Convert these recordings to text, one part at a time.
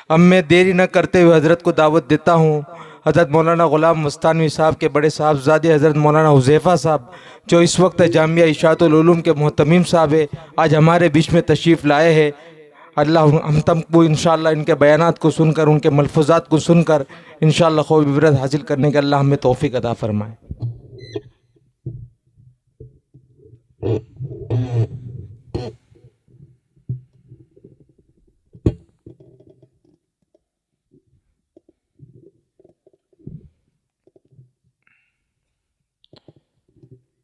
اب میں دیری نہ کرتے ہوئے حضرت کو دعوت دیتا ہوں۔ حضرت مولانا غلام مستانوی صاحب کے بڑے صاحبزادے حضرت مولانا حذیفہ صاحب، جو اس وقت جامعہ اشاعت العلوم کے محتمم صاحب ہے، آج ہمارے بیچ میں تشریف لائے ہیں۔ اللہ ہم تم کو انشاءاللہ ان کے بیانات کو سن کر، ان کے ملفوظات کو سن کر انشاءاللہ خوب عبرت حاصل کرنے کے اللہ ہمیں توفیق عطا فرمائے۔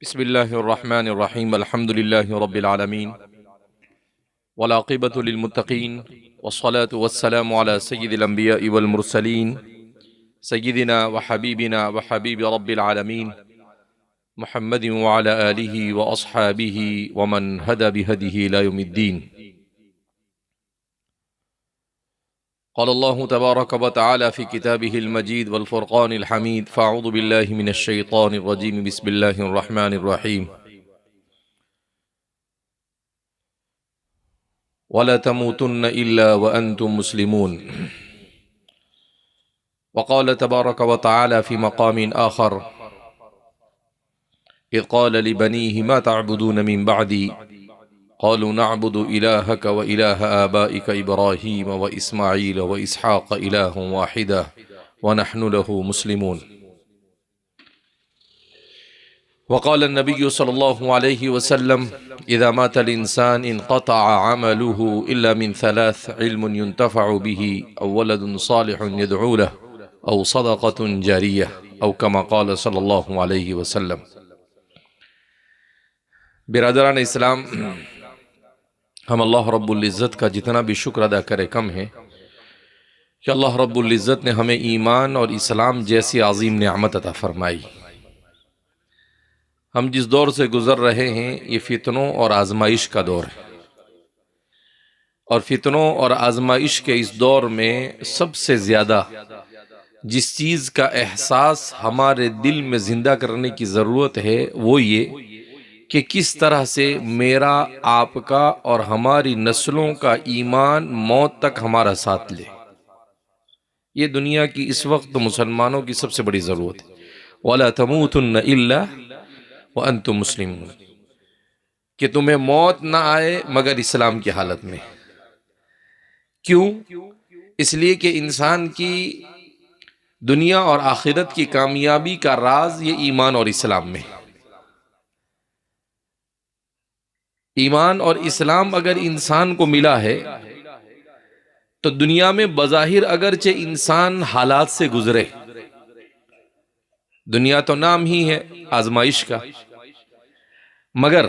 بسم اللہ الرحمن الرحیم، الحمد للہ رب العالمین، والعاقبۃ للمتقین، والصلاة والسلام علی سید الانبیاء والمرسلین، سیدنا وحبیبنا وحبیب رب العالمین محمد وعلی آلہ واصحابہ ومن ہدی بہدیہ الی یوم الدین۔ قال اللہ تبارک وتعالی فی کتابہ المجید والفرقان الحمید، فاعوذ باللہ من الشیطان الرجیم، بسم اللہ الرحمن الرحیم۔ وَلَا تَمُوتُنَّ إِلَّا وَأَنْتُمْ مُسْلِمُونَ۔ وقال تبارک وتعالی فی مقام آخر، اذ قال لبنیہ ما تعبدون من بعدی قالوا نعبد إلهك وإله آبائك إبراهيم وإسماعيل وإسحاق إله واحدا ونحن له مسلمون۔ وقال النبي صلى الله عليه وسلم إذا مات الإنسان انقطع عمله إلا من ثلاث: علم ينتفع به أو ولد صالح يدعو له أو صدقة جارية أو كما قال صلى الله عليه وسلم۔ برادران اسلام، ہم اللہ رب العزت کا جتنا بھی شکر ادا کرے کم ہے کہ اللہ رب العزت نے ہمیں ایمان اور اسلام جیسی عظیم نعمت عطا فرمائی۔ ہم جس دور سے گزر رہے ہیں یہ فتنوں اور آزمائش کا دور ہے، اور فتنوں اور آزمائش کے اس دور میں سب سے زیادہ جس چیز کا احساس ہمارے دل میں زندہ کرنے کی ضرورت ہے وہ یہ کہ کس طرح سے میرا، آپ کا اور ہماری نسلوں کا ایمان موت تک ہمارا ساتھ لے۔ یہ دنیا کی اس وقت مسلمانوں کی سب سے بڑی ضرورت ہے۔ وَلَا تَمُوتُنَّ إِلَّا وَأَنْتُمْ مُسْلِمُونَ، کہ تمہیں موت نہ آئے مگر اسلام کی حالت میں۔ کیوں؟ اس لیے کہ انسان کی دنیا اور آخرت کی کامیابی کا راز یہ ایمان اور اسلام میں ہے۔ ایمان اور اسلام اگر انسان کو ملا ہے تو دنیا میں بظاہر اگرچہ انسان حالات سے گزرے، دنیا تو نام ہی ہے آزمائش کا، مگر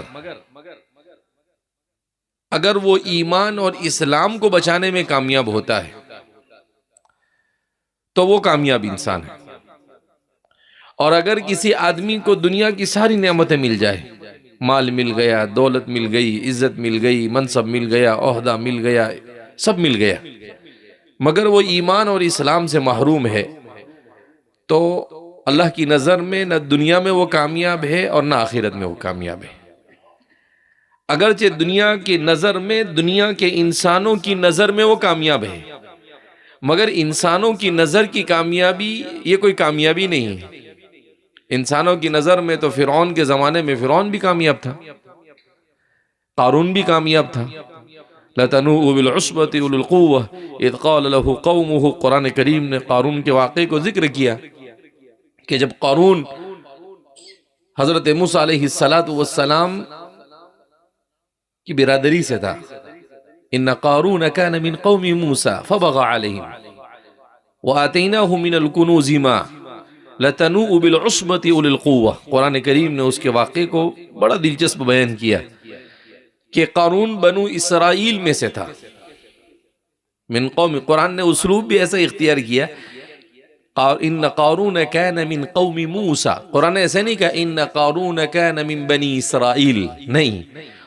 اگر وہ ایمان اور اسلام کو بچانے میں کامیاب ہوتا ہے تو وہ کامیاب انسان ہے۔ اور اگر کسی آدمی کو دنیا کی ساری نعمتیں مل جائے، مال مل گیا، دولت مل گئی، عزت مل گئی، منصب مل گیا، عہدہ مل گیا، سب مل گیا، مگر وہ ایمان اور اسلام سے محروم ہے تو اللہ کی نظر میں نہ دنیا میں وہ کامیاب ہے اور نہ آخرت میں وہ کامیاب ہے۔ اگرچہ دنیا کی نظر میں، دنیا کے انسانوں کی نظر میں وہ کامیاب ہے، مگر انسانوں کی نظر کی کامیابی یہ کوئی کامیابی نہیں ہے۔ انسانوں کی نظر میں تو فرعون کے زمانے میں فرعون بھی کامیاب تھا، قارون بھی کامیاب تھا۔ لَتَنُوءُ بِالْعُصْبَةِ أُولِي الْقُوَّةِ إِذْ قَالَ لَهُ قَوْمُهُ۔ قرآن کریم نے قارون کے واقعے کو ذکر کیا کہ جب قارون حضرت موسیٰ علیہ السلام کی برادری سے تھا، إِنَّ قَارُونَ كَانَ مِنْ قَوْمِ مُوسَىٰ فَبَغَىٰ عَلَيْهِمْ وَآتَيْنَاهُ مِنَ الْكُنُوزِ مَا لَتَنُوءُ بِالْعُصْبَةِ أُولِي الْقُوَّةِ۔ قرآن کریم نے اس کے واقعے کو بڑا دلچسپ بیان کیا کہ قارون بنو اسرائیل میں سے تھا، من قوم۔ قرآن نے اسلوب بھی ایسا اختیار کیا، إِنَّ قَارُونَ كَانَ مِن قَوْمِ مُوسَىٰ۔ قرآن نے ایسا نہیں کہا إِنَّ قَارُونَ كَانَ مِن بنی اسرائیل، نہیں،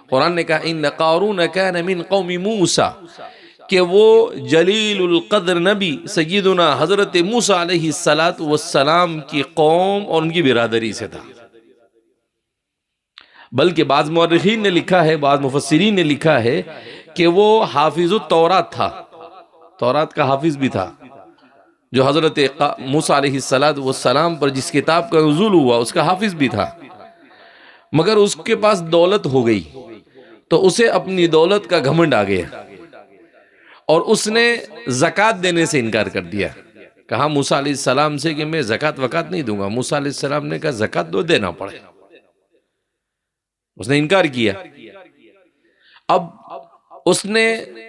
قرآن نے کہا إِنَّ قَارُونَ كَانَ مِن قَوْمِ مُوسَىٰ، کہ وہ جلیل القدر نبی سیدنا حضرت موسیٰ علیہ السلام کی قوم اور ان کی برادری سے تھا۔ بلکہ بعض مورخین نے لکھا ہے، بعض مفسرین نے لکھا ہے کہ وہ حافظ التورات تھا، تورات کا حافظ بھی تھا، جو حضرت موسیٰ علیہ السلام پر جس کتاب کا نزول ہوا اس کا حافظ بھی تھا، مگر اس کے پاس دولت ہو گئی تو اسے اپنی دولت کا گھمنڈ آ گیا اور اس نے زکوٰۃ دینے سے انکار کر دیا. کہا موسیٰ علیہ السلام سے کہ میں زکوٰۃ وکات نہیں دوں گا. موسیٰ علیہ السلام نے کہا زکوٰۃ تو دینا پڑے. اس نے انکار کیا. اب اس نے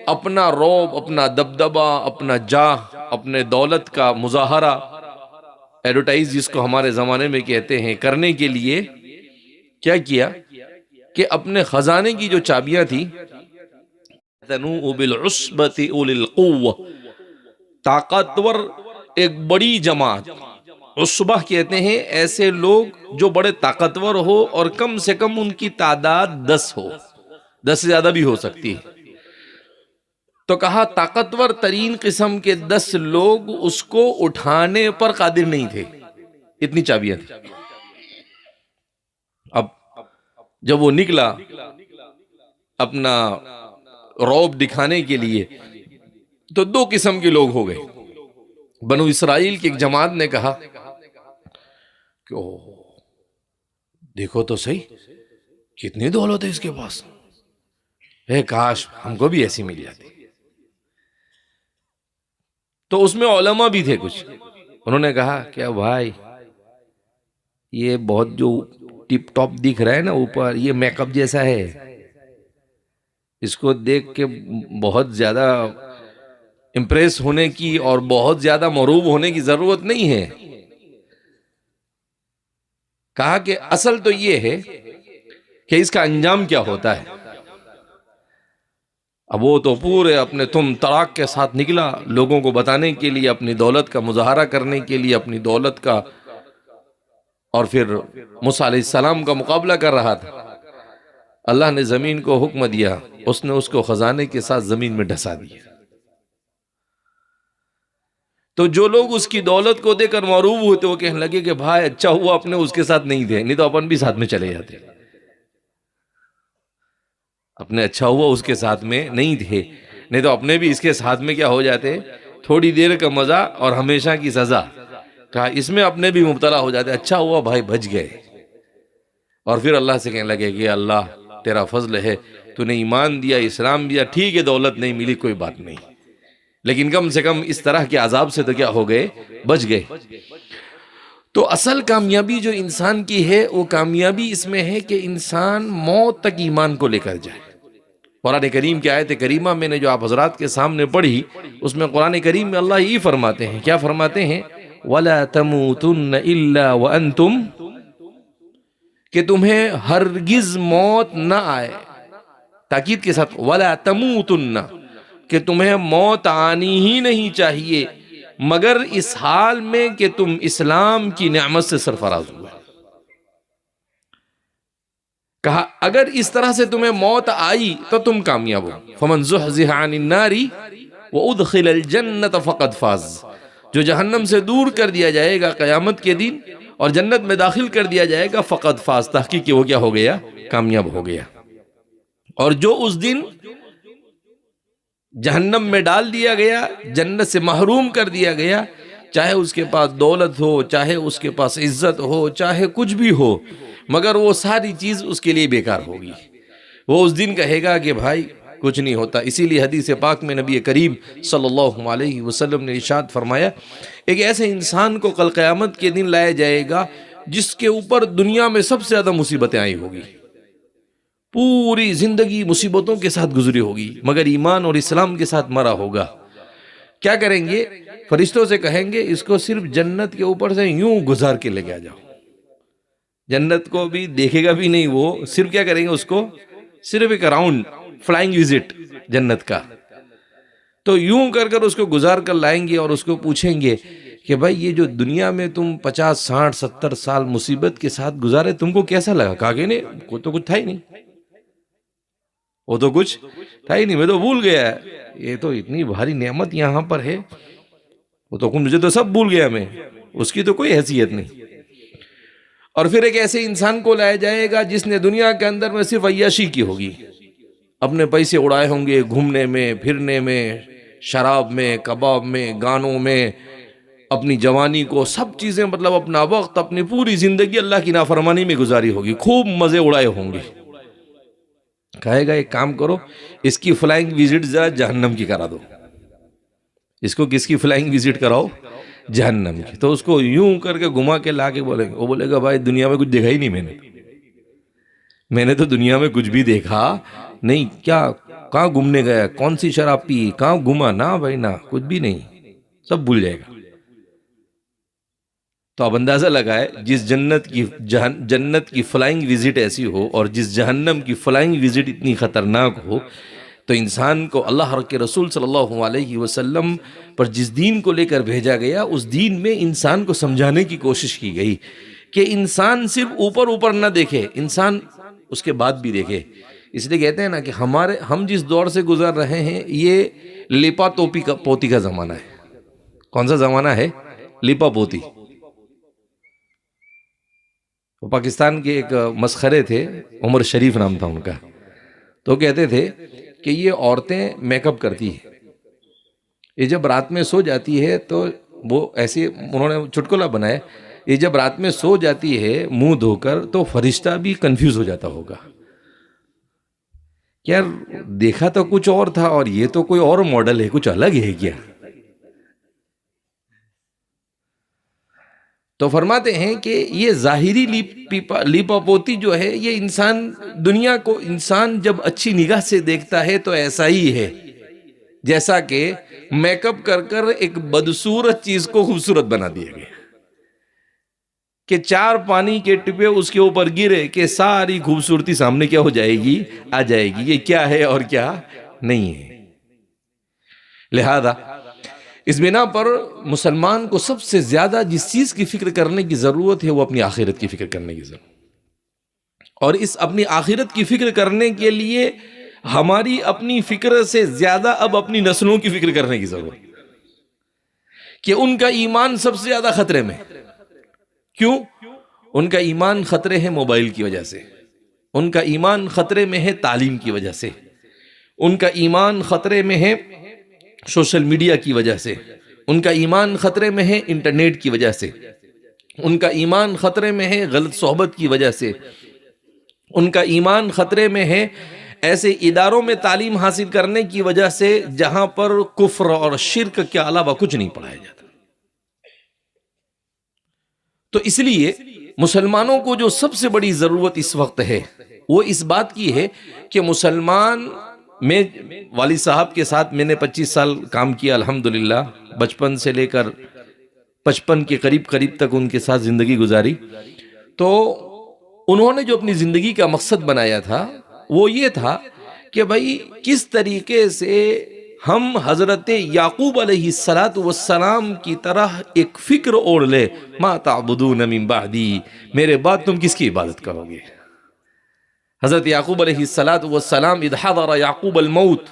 اپنا رعب، اپنا دبدبہ، اپنا جاہ، اپنے دولت کا مظاہرہ، ایڈورٹائز جس کو ہمارے زمانے میں کہتے ہیں، کرنے کے لیے کیا کیا کہ اپنے خزانے کی جو چابیاں تھیں، تَنُوءُ بِالْعُصْبَةِ أُولِي الْقُوَّةِ، طاقتور ایک بڑی جماعت، عصبہ کہتے ہیں ایسے لوگ جو بڑے طاقتور ہو اور کم سے کم ان کی تعداد 10 ہو، 10 سے زیادہ بھی ہو سکتی ہے. تو کہا طاقتور ترین قسم کے 10 لوگ اس کو اٹھانے پر قادر نہیں تھے، اتنی چابیاں تھیں. اب جب وہ نکلا اپنا رعب دکھانے کے لیے تو 2 قسم کے لوگ ہو گئے. بنو اسرائیل کی ایک جماعت نے کہا کہ دیکھو تو صحیح کتنی دولت ہے اس کے پاس، کاش ہم کو بھی ایسی مل جاتی. تو اس میں علماء بھی تھے کچھ، انہوں نے کہا کہ بھائی یہ بہت جو ٹپ ٹاپ دکھ رہا ہے نا اوپر، یہ میک اپ جیسا ہے، اس کو دیکھ کے بہت زیادہ امپریس ہونے کی اور بہت زیادہ مروب ہونے کی ضرورت نہیں ہے. کہا کہ اصل تو یہ ہے کہ اس کا انجام کیا ہوتا ہے. اب وہ تو پورے اپنے تم تڑاک کے ساتھ نکلا لوگوں کو بتانے کے لیے، اپنی دولت کا مظاہرہ کرنے کے لیے، اپنی دولت کا، اور پھر موسیٰ علیہ السلام کا مقابلہ کر رہا تھا. اللہ نے زمین کو حکم دیا، اس نے اس کو خزانے کے ساتھ زمین میں ڈھسا دیا. تو جو لوگ اس کی دولت کو دیکھ کر مغروب ہوتے وہ کہنے لگے کہ بھائی اچھا ہوا اپنے اس کے ساتھ نہیں تھے، نہیں تو اپن بھی ساتھ میں چلے جاتے. اپنے اچھا ہوا اس کے ساتھ میں نہیں تھے، نہیں تو اپنے بھی اس کے ساتھ میں کیا ہو جاتے، تھوڑی دیر کا مزہ اور ہمیشہ کی سزا. کہا اس میں اپنے بھی مبتلا ہو جاتے. اچھا ہوا بھائی بچ گئے. اور پھر اللہ سے کہنے لگے کہ اللہ تیرا فضل ہے، تو نے ایمان دیا، اسلام دیا، ٹھیک ہے دولت نہیں ملی کوئی بات نہیں، لیکن کم سے کم اس طرح کے عذاب سے تو کیا ہو گئے، بچ گئے. تو اصل کامیابی جو انسان کی ہے وہ کامیابی اس میں ہے کہ انسان موت تک ایمان کو لے کر جائے. قرآن کریم کی آیت کریمہ میں نے جو آپ حضرات کے سامنے پڑھی، اس میں قرآن کریم میں اللہ یہ فرماتے ہیں، کیا فرماتے ہیں؟ وَلَا تَمُوتُنَّ إِلَّا وَأَنْتُمْ، کہ تمہیں ہرگز موت نہ آئے. تاکید کے ساتھ وَلَا تَمُوتُنَّ، کہ تمہیں موت آنی ہی نہیں چاہیے مگر اس حال میں کہ تم اسلام کی نعمت سے سرفراز ہوئے. کہا اگر اس طرح سے تمہیں موت آئی تو تم کامیاب ہو. فَمَنْ زُحْزِحَ عَنِ النَّارِ وَأُدْخِلَ الْجَنَّةَ فَقَدْ فَازَ، جو جہنم سے دور کر دیا جائے گا قیامت کے دن اور جنت میں داخل کر دیا جائے گا، فقد فاز، تحقیق کہ وہ کیا ہو گیا، کامیاب ہو گیا. اور جو اس دن جہنم میں ڈال دیا گیا، جنت سے محروم کر دیا گیا، چاہے اس کے پاس دولت ہو، چاہے اس کے پاس عزت ہو، چاہے کچھ بھی ہو، مگر وہ ساری چیز اس کے لیے بیکار ہوگی. وہ اس دن کہے گا کہ بھائی کچھ نہیں ہوتا. اسی لیے حدیث پاک میں نبی کریم صلی اللہ علیہ وسلم نے ارشاد فرمایا، ایک ایسے انسان کو کل قیامت کے دن لایا جائے گا جس کے اوپر دنیا میں سب سے زیادہ مصیبتیں آئی ہوگی، پوری زندگی مصیبتوں کے ساتھ گزری ہوگی، مگر ایمان اور اسلام کے ساتھ مرا ہوگا. کیا کریں گے؟ فرشتوں سے کہیں گے اس کو صرف جنت کے اوپر سے یوں گزار کے لے کے جاؤ. جنت کو بھی دیکھے گا بھی نہیں، وہ صرف کیا کریں گے، اس کو صرف ایک راؤنڈ فلائنگ وزٹ جنت کا. تو یوں کر کر اس کو گزار کر لائیں گے اور اس کو پوچھیں گے کہ بھائی یہ جو دنیا میں تم 50 60 70 سال مصیبت کے ساتھ گزارے تم کو کیسا لگا؟ کہا کہ نہیں، وہ تو کچھ تھا ہی نہیں، وہ تو کچھ تھا ہی نہیں، میں تو بھول گیا. یہ تو اتنی بھاری نعمت یہاں پر ہے، وہ تو مجھے تو سب بھول گیا، میں اس کی تو کوئی حیثیت نہیں. اور پھر ایک ایسے انسان کو لایا جائے گا جس نے دنیا کے اندر میں صرف عیاشی کی ہوگی، اپنے پیسے اڑائے ہوں گے گھومنے میں، پھرنے میں، شراب میں، کباب میں، گانوں میں، اپنی جوانی کو سب چیزیں مطلب اپنا وقت، اپنی پوری زندگی اللہ کی نافرمانی میں گزاری ہوگی، خوب مزے اڑائے ہوں گے. کہے گا ایک کام کرو، اس کی فلائنگ وزٹ ذرا جہنم کی کرا دو. اس کو کس کی فلائنگ وزٹ کراؤ؟ جہنم کی. تو اس کو یوں کر کے گھما کے لا کے بولیں گے، وہ بولے گا بھائی دنیا میں کچھ دیکھا ہی نہیں میں نے تو دنیا میں کچھ بھی دیکھا نہیں. کیا کہاں گھومنے گیا، کون سی شراب پی، کہاں گھوما؟ نہ بھائی نہ، کچھ بھی نہیں، سب بھول جائے گا. تو اب اندازہ لگائے جس جنت کی فلائنگ وزٹ ایسی ہو اور جس جہنم کی فلائنگ وزٹ اتنی خطرناک ہو، تو انسان کو اللہ کے رسول صلی اللہ علیہ وسلم پر جس دین کو لے کر بھیجا گیا، اس دین میں انسان کو سمجھانے کی کوشش کی گئی کہ انسان صرف اوپر نہ دیکھے، انسان اس کے بعد بھی دیکھے. اس لیے کہتے ہیں نا کہ ہم جس دور سے گزر رہے ہیں یہ لیپا پوتی کا زمانہ ہے. کون سا زمانہ ہے؟ لیپا پوتی. وہ پاکستان کے ایک مسخرے تھے، عمر شریف نام تھا ان کا. تو کہتے تھے کہ یہ عورتیں میک اپ کرتی ہیں، یہ جب رات میں سو جاتی ہے تو وہ ایسے انہوں نے چٹکلا بنایا، یہ جب رات میں سو جاتی ہے منہ دھو کر تو فرشتہ بھی کنفیوز ہو جاتا ہوگا. یار دیکھا تو کچھ اور تھا اور یہ تو کوئی اور ماڈل ہے، کچھ الگ ہے کیا؟ تو فرماتے ہیں کہ یہ ظاہری لیپا پوتی جو ہے، یہ انسان دنیا کو انسان جب اچھی نگاہ سے دیکھتا ہے تو ایسا ہی ہے جیسا کہ میک اپ کر ایک بدصورت چیز کو خوبصورت بنا دیا گیا، کہ 4 پانی کے ٹپے اس کے اوپر گرے کہ ساری خوبصورتی سامنے کیا ہو جائے گی؟ آ جائے گی. یہ کیا ہے اور کیا نہیں ہے. لہذا اس بنا پر مسلمان کو سب سے زیادہ جس چیز کی فکر کرنے کی ضرورت ہے وہ اپنی آخرت کی فکر کرنے کی ضرورت. اور اس اپنی آخرت کی فکر کرنے کے لیے ہماری اپنی فکر سے زیادہ اب اپنی نسلوں کی فکر کرنے کی ضرورت ہے کہ ان کا ایمان سب سے زیادہ خطرے میں. کیوں؟ ان کا ایمان خطرے ہے موبائل کی وجہ سے، ان کا ایمان خطرے میں ہے تعلیم کی وجہ سے، ان کا ایمان خطرے میں ہے سوشل میڈیا کی وجہ سے، ان کا ایمان خطرے میں ہے انٹرنیٹ کی وجہ سے، ان کا ایمان خطرے میں ہے غلط صحبت کی وجہ سے، ان کا ایمان خطرے میں ہے ایسے اداروں میں تعلیم حاصل کرنے کی وجہ سے جہاں پر کفر اور شرک کے علاوہ کچھ نہیں پڑھایا جاتا. تو اس لیے مسلمانوں کو جو سب سے بڑی ضرورت اس وقت ہے وہ اس بات کی ہے کہ مسلمان، میں والد صاحب کے ساتھ میں نے 25 سال کام کیا الحمدللہ، بچپن سے لے کر 55 کے قریب تک ان کے ساتھ زندگی گزاری. تو انہوں نے جو اپنی زندگی کا مقصد بنایا تھا وہ یہ تھا کہ بھائی کس طریقے سے ہم حضرت یعقوب علیہ السلام کی طرح ایک فکر اوڑھ لے، ما تعبدون من بعدی، میرے بعد تم کس کی عبادت کرو گے. حضرت یعقوب علیہ السلام اذ حضر یعقوب الموت،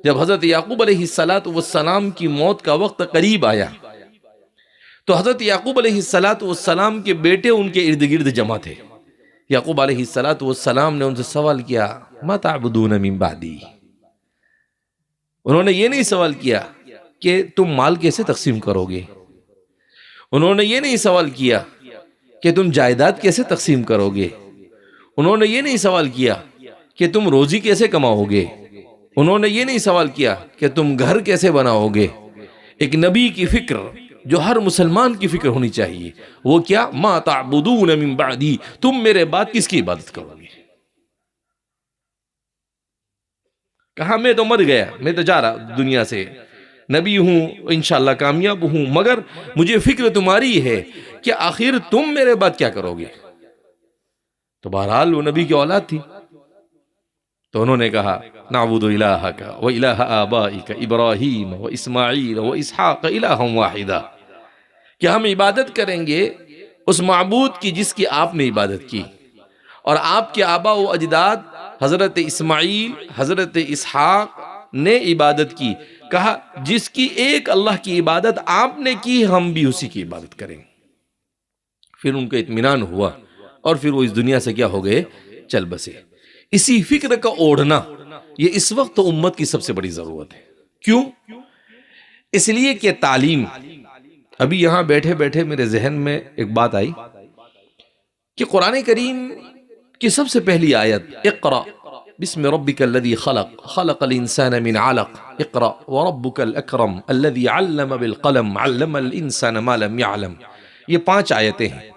جب حضرت یعقوب علیہ السلام کی موت کا وقت قریب آیا تو حضرت یعقوب علیہ السلام کے بیٹے ان کے ارد گرد جمع تھے. یعقوب علیہ السلام نے ان سے سوال کیا، ما تعبدون من بعدی. انہوں نے یہ نہیں سوال کیا کہ تم مال کیسے تقسیم کرو گے، انہوں نے یہ نہیں سوال کیا کہ تم جائیداد کیسے تقسیم کرو گے، انہوں نے یہ نہیں سوال کیا کہ تم روزی کیسے کماؤ گے، انہوں نے یہ نہیں سوال کیا کہ تم گھر کیسے بناؤ گے. ایک نبی کی فکر جو ہر مسلمان کی فکر ہونی چاہیے وہ کیا؟ ما تعبدون من بعدی، تم میرے بعد کس کی عبادت کرو گے. کہا میں تو مر گیا، میں تو جا رہا دنیا سے، نبی ہوں انشاءاللہ کامیاب ہوں، مگر مجھے فکر تمہاری ہے کہ آخر تم میرے بعد کیا کرو گے. تو بہرحال وہ نبی کی اولاد تھی، تو انہوں نے کہا نعبد الہک و الہ آبائک ابراہیم و اسماعیل و اسحاق الہا واحدا، کہ ہم عبادت کریں گے اس معبود کی جس کی آپ نے عبادت کی اور آپ کے آبا و اجداد حضرت اسماعیل حضرت اسحاق نے عبادت کی. کہا جس کی ایک اللہ کی عبادت آپ نے کی ہم بھی اسی کی عبادت کریں. پھر ان کو اطمینان ہوا اور پھر وہ اس دنیا سے کیا ہو گئے؟ چل بسے. اسی فکر کا اوڑھنا یہ اس وقت امت کی سب سے بڑی ضرورت ہے. کیوں؟ اس لیے کہ تعلیم، ابھی یہاں بیٹھے بیٹھے میرے ذہن میں ایک بات آئی کہ قرآن کریم کی سب سے پہلی آیت اقرأ بسم ربک الذی خلق خلق الانسان من علق اقرأ وربک الاکرم الذی علم بالقلم علم الانسان ما لم يعلم، یہ 5 آیتیں ہیں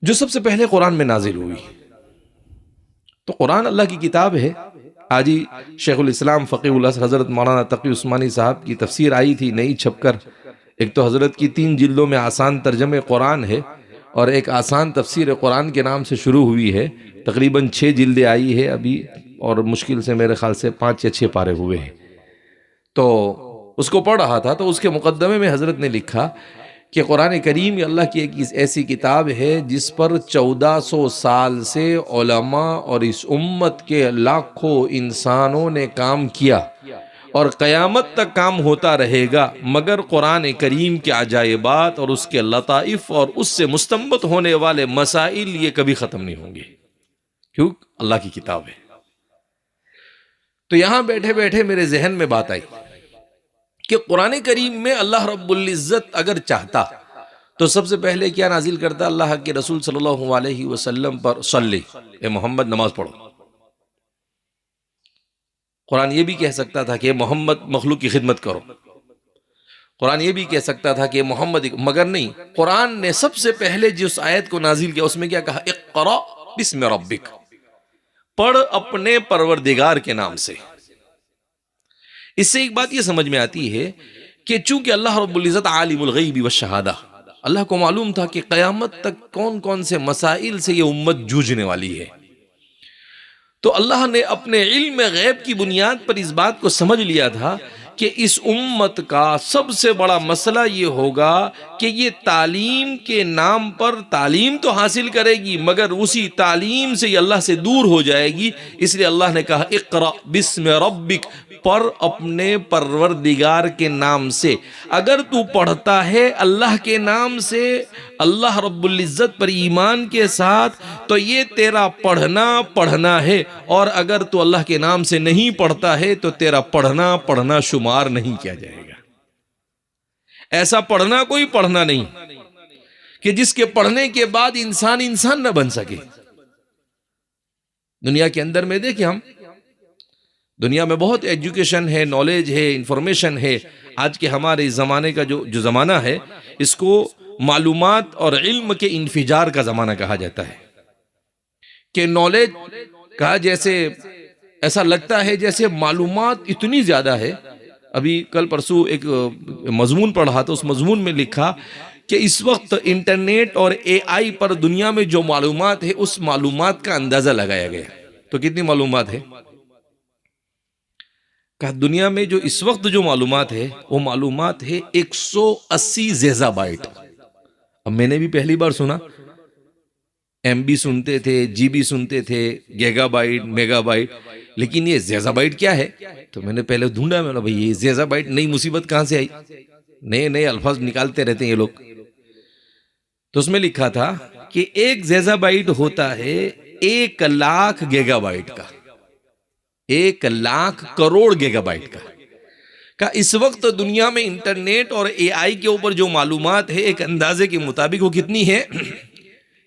جو سب سے پہلے قرآن میں نازل ہوئی۔ تو قرآن اللہ کی کتاب ہے۔ آج ہی شیخ الاسلام فقیہ اللہ حضرت مولانا تقی عثمانی صاحب کی تفسیر آئی تھی نئی چھپ کر، ایک تو حضرت کی 3 جلدوں میں آسان ترجمہ قرآن ہے اور ایک آسان تفسیر قرآن کے نام سے شروع ہوئی ہے، تقریباً 6 جلدیں آئی ہے ابھی، اور مشکل سے میرے خیال سے 5 یا 6 پارے ہوئے ہیں۔ تو اس کو پڑھ رہا تھا تو اس کے مقدمے میں حضرت نے لکھا کہ قرآن کریم یہ اللہ کی ایک ایسی کتاب ہے جس پر 1400 سال سے علماء اور اس امت کے لاکھوں انسانوں نے کام کیا اور قیامت تک کام ہوتا رہے گا، مگر قرآن کریم کے عجائبات اور اس کے لطائف اور اس سے مستنبط ہونے والے مسائل یہ کبھی ختم نہیں ہوں گے، کیوں؟ اللہ کی کتاب ہے۔ تو یہاں بیٹھے بیٹھے میرے ذہن میں بات آئی کہ قرآن کریم میں اللہ رب العزت اگر چاہتا تو سب سے پہلے کیا نازل کرتا؟ اللہ کے رسول صلی اللہ علیہ وسلم پر صلی، اے محمد نماز پڑھو۔ قرآن یہ بھی کہہ سکتا تھا کہ محمد مخلوق کی خدمت کرو، قرآن یہ بھی کہہ سکتا تھا کہ محمد، مگر نہیں، قرآن نے سب سے پہلے جس آیت کو نازل کیا اس میں کیا کہا؟ اقرأ بسم ربک، پڑھ اپنے پروردگار کے نام سے۔ اس سے ایک بات یہ سمجھ میں آتی ہے کہ چونکہ اللہ رب العزت عالم الغیب والشہادہ، اللہ کو معلوم تھا کہ قیامت تک کون کون سے مسائل سے یہ امت جوجھنے والی ہے، تو اللہ نے اپنے علم غیب کی بنیاد پر اس بات کو سمجھ لیا تھا کہ اس امت کا سب سے بڑا مسئلہ یہ ہوگا کہ یہ تعلیم کے نام پر تعلیم تو حاصل کرے گی مگر اسی تعلیم سے یہ اللہ سے دور ہو جائے گی، اس لیے اللہ نے کہا اقرأ بسم ربک، پڑھ اپنے پروردگار کے نام سے۔ اگر تو پڑھتا ہے اللہ کے نام سے، اللہ رب العزت پر ایمان کے ساتھ، تو یہ تیرا پڑھنا ہے، اور اگر تو اللہ کے نام سے نہیں پڑھتا ہے تو تیرا پڑھنا شمار نہیں کیا جائے گا۔ ایسا پڑھنا کوئی پڑھنا نہیں کہ جس کے پڑھنے کے بعد انسان نہ بن سکے۔ دنیا کے اندر میں دیکھیں، ہم دنیا میں بہت ایجوکیشن ہے، نالج ہے، انفارمیشن ہے۔ آج کے ہمارے زمانے کا جو زمانہ ہے، اس کو معلومات اور علم کے انفجار کا زمانہ کہا جاتا ہے، کہ نالج کا جیسے ایسا لگتا ہے جیسے معلومات اتنی زیادہ ہے۔ ابھی کل پرسوں ایک مضمون پڑھ رہا تھا، اس مضمون میں لکھا کہ اس وقت انٹرنیٹ اور اے آئی پر دنیا میں جو معلومات ہے اس معلومات کا اندازہ لگایا گیا۔ تو کتنی معلومات ہے؟ کہ دنیا میں جو اس وقت جو معلومات ہے وہ معلومات ہے 180 زیزا بائٹ۔ اب میں نے بھی پہلی بار سنا، ایم بی سنتے تھے، جی بی سنتے تھے، گیگا بائٹ، میگا بائٹ، لیکن یہ زیزا بائٹ کیا ہے؟ تو میں نے پہلے ڈھونڈا، میں نے بھائی یہ زیزا بائٹ نئی مصیبت کہاں سے آئی؟ نئے الفاظ نکالتے رہتے ہیں یہ لوگ۔ تو اس میں لکھا تھا کہ ایک زیزا بائٹ ہوتا ہے 1,00,000 گیگا بائٹ کا، 1,00,000 کروڑ گیگا بائٹ کا اس وقت دنیا میں انٹرنیٹ اور اے آئی کے اوپر جو معلومات ہے ایک اندازے کے مطابق وہ کتنی ہے؟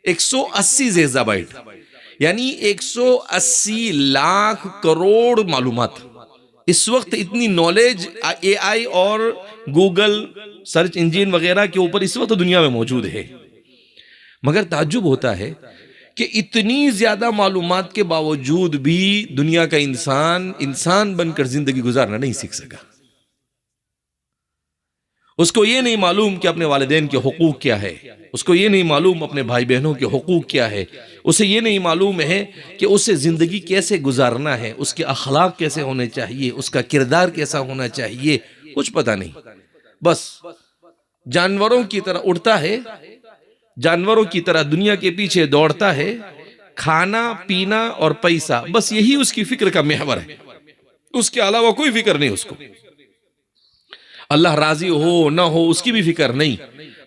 180 زیزا بائٹ، یعنی 180 لاکھ کروڑ معلومات۔ اس وقت اتنی نالج اے آئی اور گوگل سرچ انجن وغیرہ کے اوپر اس وقت دنیا میں موجود ہے، مگر تعجب ہوتا ہے کہ اتنی زیادہ معلومات کے باوجود بھی دنیا کا انسان بن کر زندگی گزارنا نہیں سیکھ سکا۔ اس کو یہ نہیں معلوم کہ اپنے والدین کے حقوق کیا ہے، اس کو یہ نہیں معلوم اپنے بھائی بہنوں کے حقوق کیا ہے، اسے یہ نہیں معلوم ہے کہ اسے زندگی کیسے گزارنا ہے، اس کے اخلاق کیسے ہونے چاہیے، اس کا کردار کیسا ہونا چاہیے، کچھ پتہ نہیں۔ بس جانوروں کی طرح اڑتا ہے، جانوروں کی طرح دنیا کے پیچھے دوڑتا ہے، کھانا پینا اور پیسہ، بس یہی اس کی فکر کا محور ہے، اس کے علاوہ کوئی فکر نہیں اس کو۔ اللہ راضی ہو نہ ہو اس کی بھی فکر نہیں،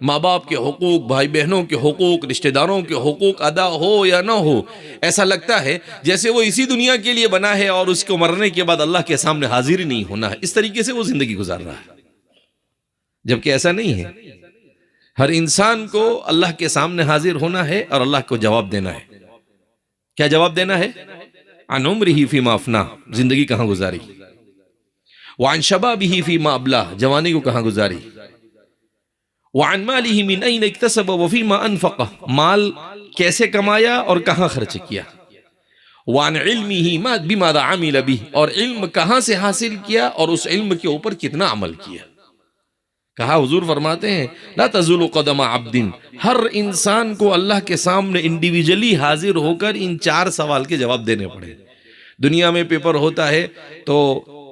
ماں باپ کے حقوق، بھائی بہنوں کے حقوق، رشتہ داروں کے حقوق ادا ہو یا نہ ہو، ایسا لگتا ہے جیسے وہ اسی دنیا کے لیے بنا ہے اور اس کو مرنے کے بعد اللہ کے سامنے حاضر ہی نہیں ہونا ہے۔ اس طریقے سے وہ زندگی گزار رہا ہے۔ جبکہ ایسا نہیں ہے. ہر انسان کو اللہ کے سامنے حاضر ہونا ہے اور اللہ کو جواب دینا ہے. کیا جواب دینا ہے؟ عن عمرہ فیما افنا، زندگی کہاں گزاری، وعن شبابہ فیما ابلا، جوانی کو کہاں گزاری، وعن مالہ من این اکتسب وفیما انفقہ، مال کیسے کمایا اور کہاں خرچ کیا، وعن علمہ بماذا عمل بہ، اور علم کہاں سے حاصل کیا اور اس علم کے اوپر کتنا عمل کیا. کہا حضور فرماتے ہیں لا تزول قدم عبد، ہر انسان کو اللہ کے سامنے انڈیویجلی حاضر ہو کر ان 4 سوال کے جواب دینے پڑے. دنیا میں پیپر ہوتا ہے تو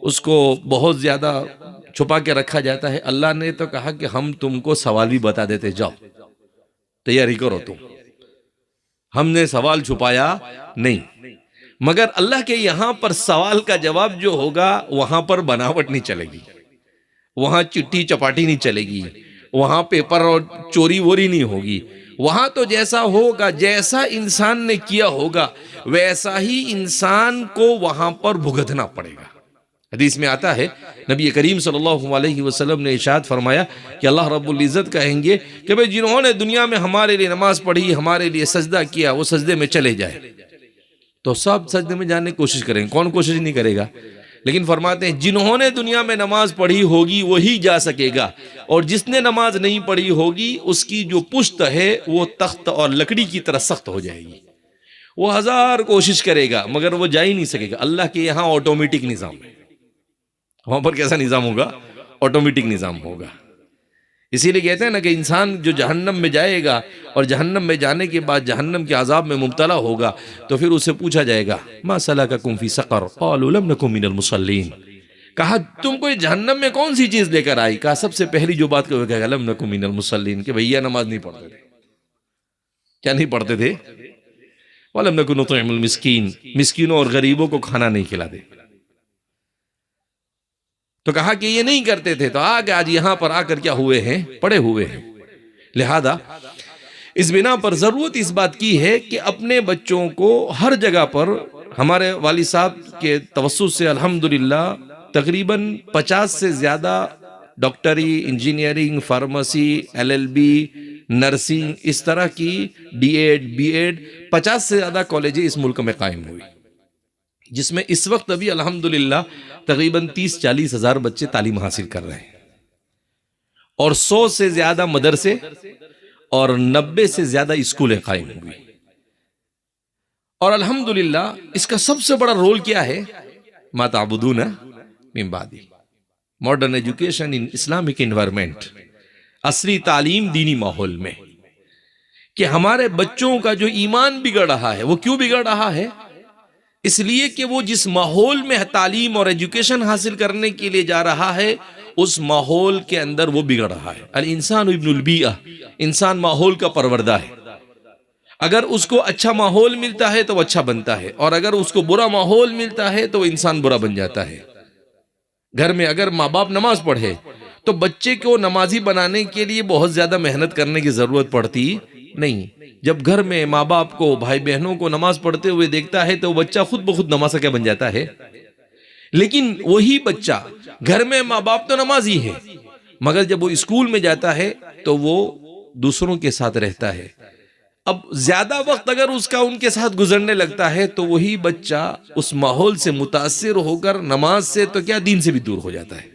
اس کو بہت زیادہ چھپا کے رکھا جاتا ہے. اللہ نے تو کہا کہ ہم تم کو سوال بھی بتا دیتے، جاؤ تیاری کرو تم. ہم نے سوال چھپایا نہیں، مگر اللہ کے یہاں پر سوال کا جواب جو ہوگا وہاں پر بناوٹ نہیں چلے گی، وہاں چٹھی چپاٹی نہیں چلے گی، وہاں پیپر اور چوری ووری نہیں ہوگی. وہاں تو جیسا ہوگا، جیسا انسان نے کیا ہوگا ویسا ہی انسان کو وہاں پر بھگتنا پڑے گا. حدیث میں آتا ہے نبی کریم صلی اللہ علیہ وسلم نے ارشاد فرمایا کہ اللہ رب العزت کہیں گے کہ بھئی جنہوں نے دنیا میں ہمارے لیے نماز پڑھی، ہمارے لیے سجدہ کیا، وہ سجدے میں چلے جائے. تو سب سجدے میں جانے کی کوشش کریں گے، کون کوشش نہیں کرے گا؟ لیکن فرماتے ہیں جنہوں نے دنیا میں نماز پڑھی ہوگی وہی جا سکے گا، اور جس نے نماز نہیں پڑھی ہوگی اس کی جو پشت ہے وہ تخت اور لکڑی کی طرح سخت ہو جائے گی. وہ 1000 کوشش کرے گا مگر وہ جا ہی نہیں سکے گا. اللہ کے یہاں آٹومیٹک نظام ہے. وہاں پر کیسا نظام ہوگا؟ آٹومیٹک نظام ہوگا. اسی لیے کہتے ہیں نا کہ انسان جو جہنم میں جائے گا اور جہنم میں جانے کے بعد جہنم کے عذاب میں مبتلا ہوگا تو پھر اسے پوچھا جائے گا ما سلککم فی سقر قالوا لم نکن من المصلین. کہا تم کو جہنم میں کون سی چیز لے کر آئی؟ کہا سب سے پہلی جو بات کہا لم نکن من المصلین، کہ بھیا نماز نہیں پڑھتے تھے. کیا نہیں پڑھتے تھے؟ ولم نکن نطعم المسکین، مسکینوں اور غریبوں کو کھانا نہیں کھلاتے. تو کہا کہ یہ نہیں کرتے تھے، تو آج یہاں پر آ کر کیا ہوئے ہیں؟ پڑے ہوئے ہیں. لہذا اس بنا پر ضرورت اس بات کی ہے کہ اپنے بچوں کو ہر جگہ پر، ہمارے والد صاحب کے توسط سے الحمدللہ تقریباً 50 سے زیادہ ڈاکٹری، انجینئرنگ، فارمیسی، LLB، نرسنگ، اس طرح کی D.Ed، B.Ed 50 سے زیادہ کالجیں اس ملک میں قائم ہوئی، جس میں اس وقت ابھی الحمدللہ تقریباً 30-40 ہزار بچے تعلیم حاصل کر رہے ہیں، اور 100 سے زیادہ مدرسے اور 90 سے زیادہ اسکولیں قائم ہوئی. اور الحمدللہ اس کا سب سے بڑا رول کیا ہے؟ ما تعبدون من بعدی، modern education in Islamic environment, عصری تعلیم دینی ماحول میں. کہ ہمارے بچوں کا جو ایمان بگڑ رہا ہے، وہ کیوں بگڑ رہا ہے؟ اس لیے کہ وہ جس ماحول میں تعلیم اور ایجوکیشن حاصل کرنے کے لیے جا رہا ہے اس ماحول کے اندر وہ بگڑ رہا ہے. الانسان ابن البیئہ، انسان ماحول کا پروردہ ہے. اگر اس کو اچھا ماحول ملتا ہے تو وہ اچھا بنتا ہے، اور اگر اس کو برا ماحول ملتا ہے تو وہ انسان برا بن جاتا ہے. گھر میں اگر ماں باپ نماز پڑھے تو بچے کو نمازی بنانے کے لیے بہت زیادہ محنت کرنے کی ضرورت پڑتی نہیں. جب گھر میں ماں باپ کو، بھائی بہنوں کو نماز پڑھتے ہوئے دیکھتا ہے تو بچہ خود بخود نماز کا بن جاتا ہے. لیکن وہی بچہ گھر میں ماں باپ تو نمازی ہے، مگر جب وہ اسکول میں جاتا ہے تو وہ دوسروں کے ساتھ رہتا ہے. اب زیادہ وقت اگر اس کا ان کے ساتھ گزرنے لگتا ہے تو وہی بچہ اس ماحول سے متاثر ہو کر نماز سے تو کیا دین سے بھی دور ہو جاتا ہے.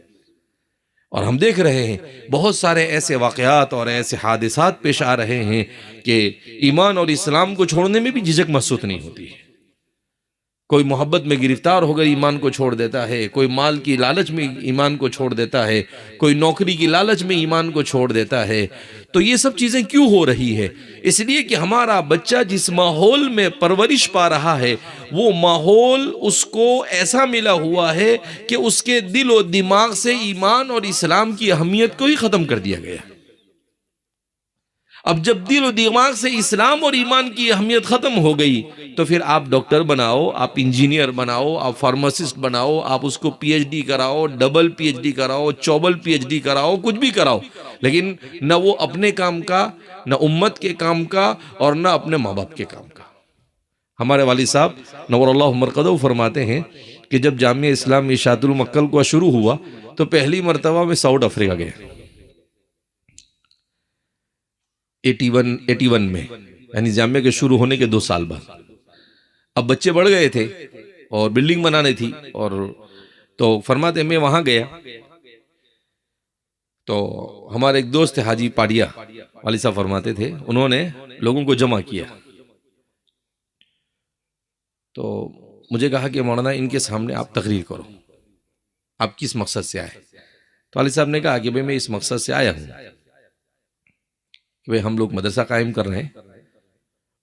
اور ہم دیکھ رہے ہیں بہت سارے ایسے واقعات اور ایسے حادثات پیش آ رہے ہیں کہ ایمان اور اسلام کو چھوڑنے میں بھی جھجک محسوس نہیں ہوتی ہے. کوئی محبت میں گرفتار ہو کر ایمان کو چھوڑ دیتا ہے، کوئی مال کی لالچ میں ایمان کو چھوڑ دیتا ہے، کوئی نوکری کی لالچ میں ایمان کو چھوڑ دیتا ہے. تو یہ سب چیزیں کیوں ہو رہی ہے؟ اس لیے کہ ہمارا بچہ جس ماحول میں پرورش پا رہا ہے وہ ماحول اس کو ایسا ملا ہوا ہے کہ اس کے دل و دماغ سے ایمان اور اسلام کی اہمیت کو ہی ختم کر دیا گیا. اب جب دل و دماغ سے اسلام اور ایمان کی اہمیت ختم ہو گئی تو پھر آپ ڈاکٹر بناؤ، آپ انجینئر بناؤ، آپ فارماسسٹ بناؤ، آپ اس کو PhD کراؤ، ڈبل PhD کراؤ، چوبل PhD کراؤ، کچھ بھی کراؤ، لیکن نہ وہ اپنے کام کا، نہ امت کے کام کا، اور نہ اپنے ماں باپ کے کام کا. ہمارے والد صاحب نور اللہ مرقدہ فرماتے ہیں کہ جب جامعہ اسلامی اشاعت المکل کو شروع ہوا تو پہلی مرتبہ میں ساؤتھ افریقہ گئے. 81 میں، یعنی جامعہ کے شروع ہونے کے 2 سال بعد۔ اب بچے بڑھ گئے تھے اور بلڈنگ بنانی تھی، اور تو فرماتے میں وہاں گیا تو ہمارے ایک دوست تھے حاجی پاڑیا والد صاحب، فرماتے تھے انہوں نے لوگوں کو جمع کیا، تو مجھے کہا کہ مولانا ان کے سامنے آپ تقریر کرو، آپ کس مقصد سے آئے؟ تو والد صاحب نے کہا کہ بھئی میں اس مقصد سے آیا ہوں کہ بھئی ہم لوگ مدرسہ قائم کر رہے ہیں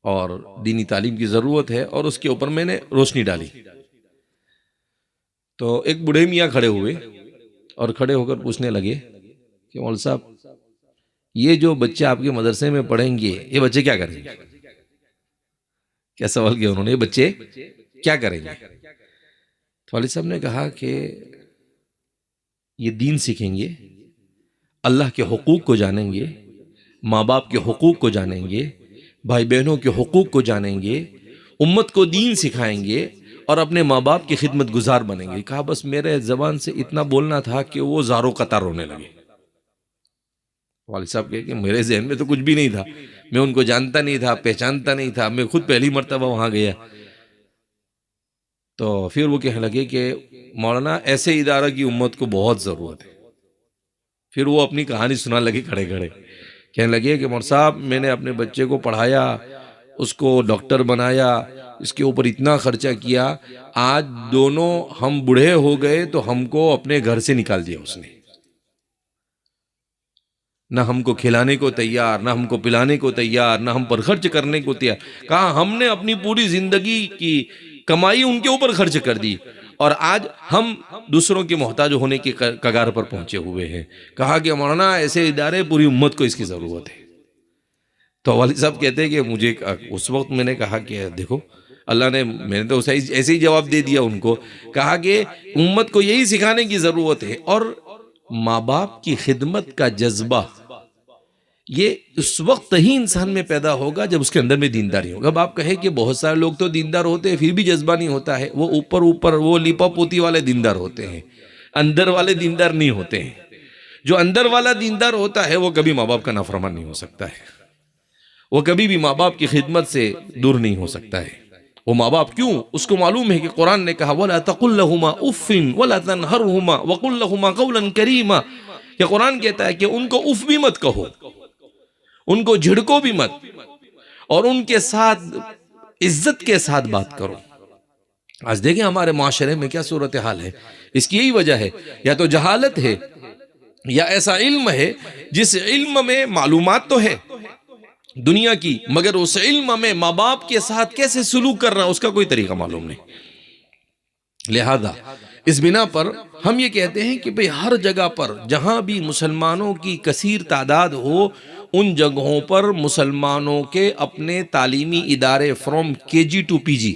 اور دینی تعلیم کی ضرورت ہے، اور اس کے اوپر میں نے روشنی ڈالی۔ تو ایک بوڑھے میاں کھڑے ہوئے اور کھڑے ہو کر پوچھنے لگے کہ مول صاحب یہ جو بچے آپ کے مدرسے میں پڑھیں گے یہ بچے کیا کریں گے؟ کیا سوال کیا انہوں نے، یہ بچے کیا کریں گے؟ تو والد صاحب نے کہا کہ یہ دین سیکھیں گے، اللہ کے حقوق کو جانیں گے، ماں باپ کے حقوق کو جانیں گے، بھائی بہنوں کے حقوق کو جانیں گے، امت کو دین سکھائیں گے اور اپنے ماں باپ کی خدمت گزار بنیں گے۔ کہا بس میرے زبان سے اتنا بولنا تھا کہ وہ زاروں قطار رونے لگے۔ والد صاحب کہے کہ میرے ذہن میں تو کچھ بھی نہیں تھا، میں ان کو جانتا نہیں تھا، پہچانتا نہیں تھا، میں خود پہلی مرتبہ وہاں گیا۔ تو پھر وہ کہنے لگے کہ مولانا ایسے ادارہ کی امت کو بہت ضرورت ہے۔ پھر وہ اپنی کہانی سنا لگے کھڑے کھڑے، کہنے لگے کہ مول صاحب میں نے اپنے بچے کو پڑھایا، اس کو ڈاکٹر بنایا، اس کے اوپر اتنا خرچہ کیا، آج دونوں ہم بوڑھے ہو گئے تو ہم کو اپنے گھر سے نکال دیا اس نے، نہ ہم کو کھلانے کو تیار، نہ ہم کو پلانے کو تیار، نہ ہم پر خرچ کرنے کو تیار۔ کہا ہم نے اپنی پوری زندگی کی کمائی ان کے اوپر خرچ کر دی اور آج ہم دوسروں کے محتاج ہونے کی کگار پر پہنچے ہوئے ہیں۔ کہا کہ مولانا ایسے ادارے پوری امت کو اس کی ضرورت ہے۔ تو والد صاحب کہتے ہیں کہ مجھے اس وقت میں نے کہا کہ دیکھو اللہ نے، میں نے تو ایسے ہی جواب دے دیا ان کو، کہا کہ امت کو یہی سکھانے کی ضرورت ہے، اور ماں باپ کی خدمت کا جذبہ یہ اس وقت ہی انسان میں پیدا ہوگا جب اس کے اندر میں دینداری ہوگا۔ اب آپ کہیں کہ بہت سارے لوگ تو دیندار ہوتے ہیں پھر بھی جذبہ نہیں ہوتا ہے، وہ اوپر وہ لیپا پوتی والے دیندار ہوتے ہیں، اندر والے دیندار نہیں ہوتے ہیں۔ جو اندر والا دیندار ہوتا ہے وہ کبھی ماں باپ کا نافرمان نہیں ہو سکتا ہے، وہ کبھی بھی ماں باپ کی خدمت سے دور نہیں ہو سکتا ہے۔ وہ ماں باپ کیوں؟ اس کو معلوم ہے کہ قرآن نے کہا وَلَا تَقُلْ لَهُمَا أُفٍّ وَلَا تَنْهَرْهُمَا وَقُلْ لَهُمَا قَوْلًا كَرِيمًا، کہ قرآن کہتا ہے کہ ان کو اف بھی مت کہو، ان کو جھڑکو بھی مت، اور ان کے ساتھ عزت کے ساتھ بات کرو۔ آج دیکھیں ہمارے معاشرے میں کیا صورتحال ہے، اس کی یہی وجہ ہے، یا تو جہالت ہے یا ایسا علم ہے جس علم میں معلومات تو ہے دنیا کی، مگر اس علم میں ماں باپ کے ساتھ کیسے سلوک کر رہا اس کا کوئی طریقہ معلوم نہیں۔ لہذا اس بنا پر ہم یہ کہتے ہیں کہ بھئی ہر جگہ پر جہاں بھی مسلمانوں کی کثیر تعداد ہو، ان جگہوں پر مسلمانوں کے اپنے تعلیمی ادارے فرام KG to PG،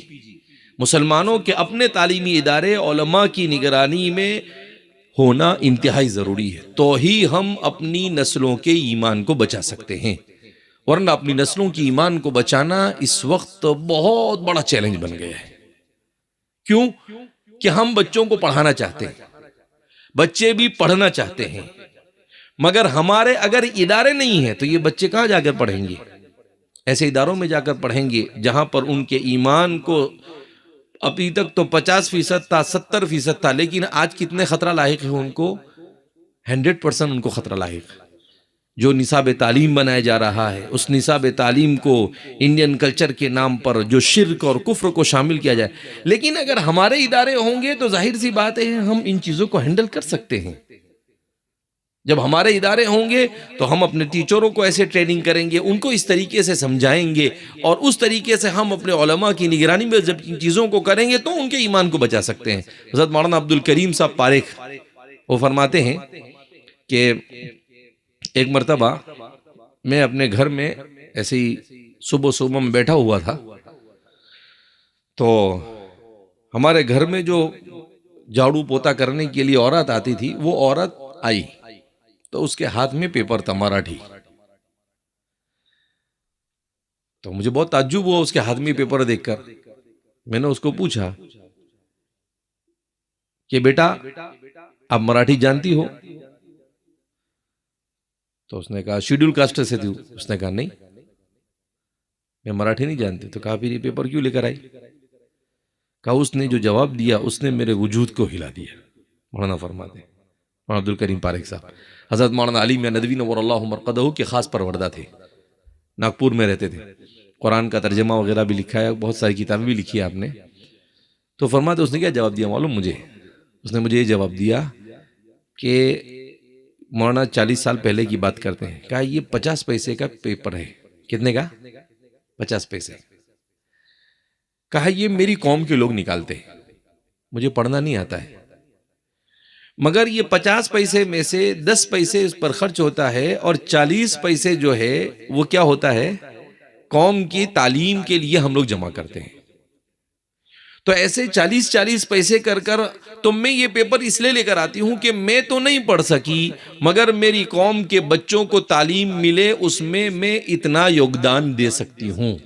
مسلمانوں کے اپنے تعلیمی ادارے علماء کی نگرانی میں ہونا انتہائی ضروری ہے، تو ہی ہم اپنی نسلوں کے ایمان کو بچا سکتے ہیں، ورنہ اپنی نسلوں کی ایمان کو بچانا اس وقت بہت بڑا چیلنج بن گیا ہے۔ کیوں؟ کہ ہم بچوں کو پڑھانا چاہتے ہیں، بچے بھی پڑھنا چاہتے ہیں، مگر ہمارے اگر ادارے نہیں ہیں تو یہ بچے کہاں جا کر پڑھیں گے؟ ایسے اداروں میں جا کر پڑھیں گے جہاں پر ان کے ایمان کو ابھی تک تو 50% تھا، 70% تھا، لیکن آج کتنے خطرہ لاحق ہے ان کو؟ 100% ان کو خطرہ لاحق ہے۔ جو نصاب تعلیم بنایا جا رہا ہے، اس نصاب تعلیم کو انڈین کلچر کے نام پر جو شرک اور کفر کو شامل کیا جائے، لیکن اگر ہمارے ادارے ہوں گے تو ظاہر سی بات ہے ہم ان چیزوں کو ہینڈل کر سکتے ہیں۔ جب ہمارے ادارے ہوں گے تو ہم اپنے ٹیچروں کو ایسے ٹریننگ کریں گے، ان کو اس طریقے سے سمجھائیں گے، اور اس طریقے سے ہم اپنے علماء کی نگرانی میں جب ان چیزوں کو کریں گے تو ان کے ایمان کو بچا سکتے ہیں۔ حضرت مولانا عبدالکریم صاحب پاریکھ وہ فرماتے ہیں کہ ایک مرتبہ میں اپنے گھر میں ایسے ہی صبح میں بیٹھا ہوا تھا، تو ہمارے گھر میں جو جھاڑو پوتا کرنے کے لیے عورت آتی تھی، وہ عورت آئی تو اس کے ہاتھ میں پیپر تھا مراٹھی، تو مجھے بہت تعجب ہوا اس کے ہاتھ میں پیپر دیکھ کر۔ میں نے اس کو پوچھا کہ بیٹا آپ مراٹھی جانتی ہو؟ تو اس نے کہا شیڈول کاسٹ سے تھی. اس نے کہا نہیں میں مراٹھی نہیں جانتی. تو کہا پھر یہ پیپر کیوں لے کر آئی؟ کہا اس نے جو جواب دیا اس نے میرے وجود کو ہلا دیا. مولانا فرماتے ہیں مولانا عبد الکریم پاریک صاحب حضرت مولانا علی میاں ندوی نور اللہ مرقدہ کے خاص پروردہ تھے، ناگپور میں رہتے تھے. قرآن کا ترجمہ وغیرہ بھی لکھا ہے، بہت ساری کتابیں بھی لکھی ہے آپ نے. تو فرماتے اس نے کیا جواب دیا معلوم مجھے؟ اس نے مجھے یہ جواب دیا کہ مولانا 40 سال پہلے کی بات کرتے ہیں. کہا یہ 50 پیسے کا پیپر ہے. کتنے کا؟ 50 پیسے. کہا یہ میری قوم کے لوگ نکالتے ہیں، مجھے پڑھنا نہیں آتا ہے، مگر یہ 50 پیسے میں سے 10 پیسے اس پر خرچ ہوتا ہے اور 40 پیسے جو ہے وہ کیا ہوتا ہے قوم کی تعلیم کے لیے ہم لوگ جمع کرتے ہیں. تو ایسے 40 پیسے کر تو میں یہ پیپر اس لیے لے کر آتی ہوں کہ میں تو نہیں پڑھ سکی مگر میری قوم کے بچوں کو تعلیم ملے، اس میں اتنا یوگدان دے سکتی ہوں.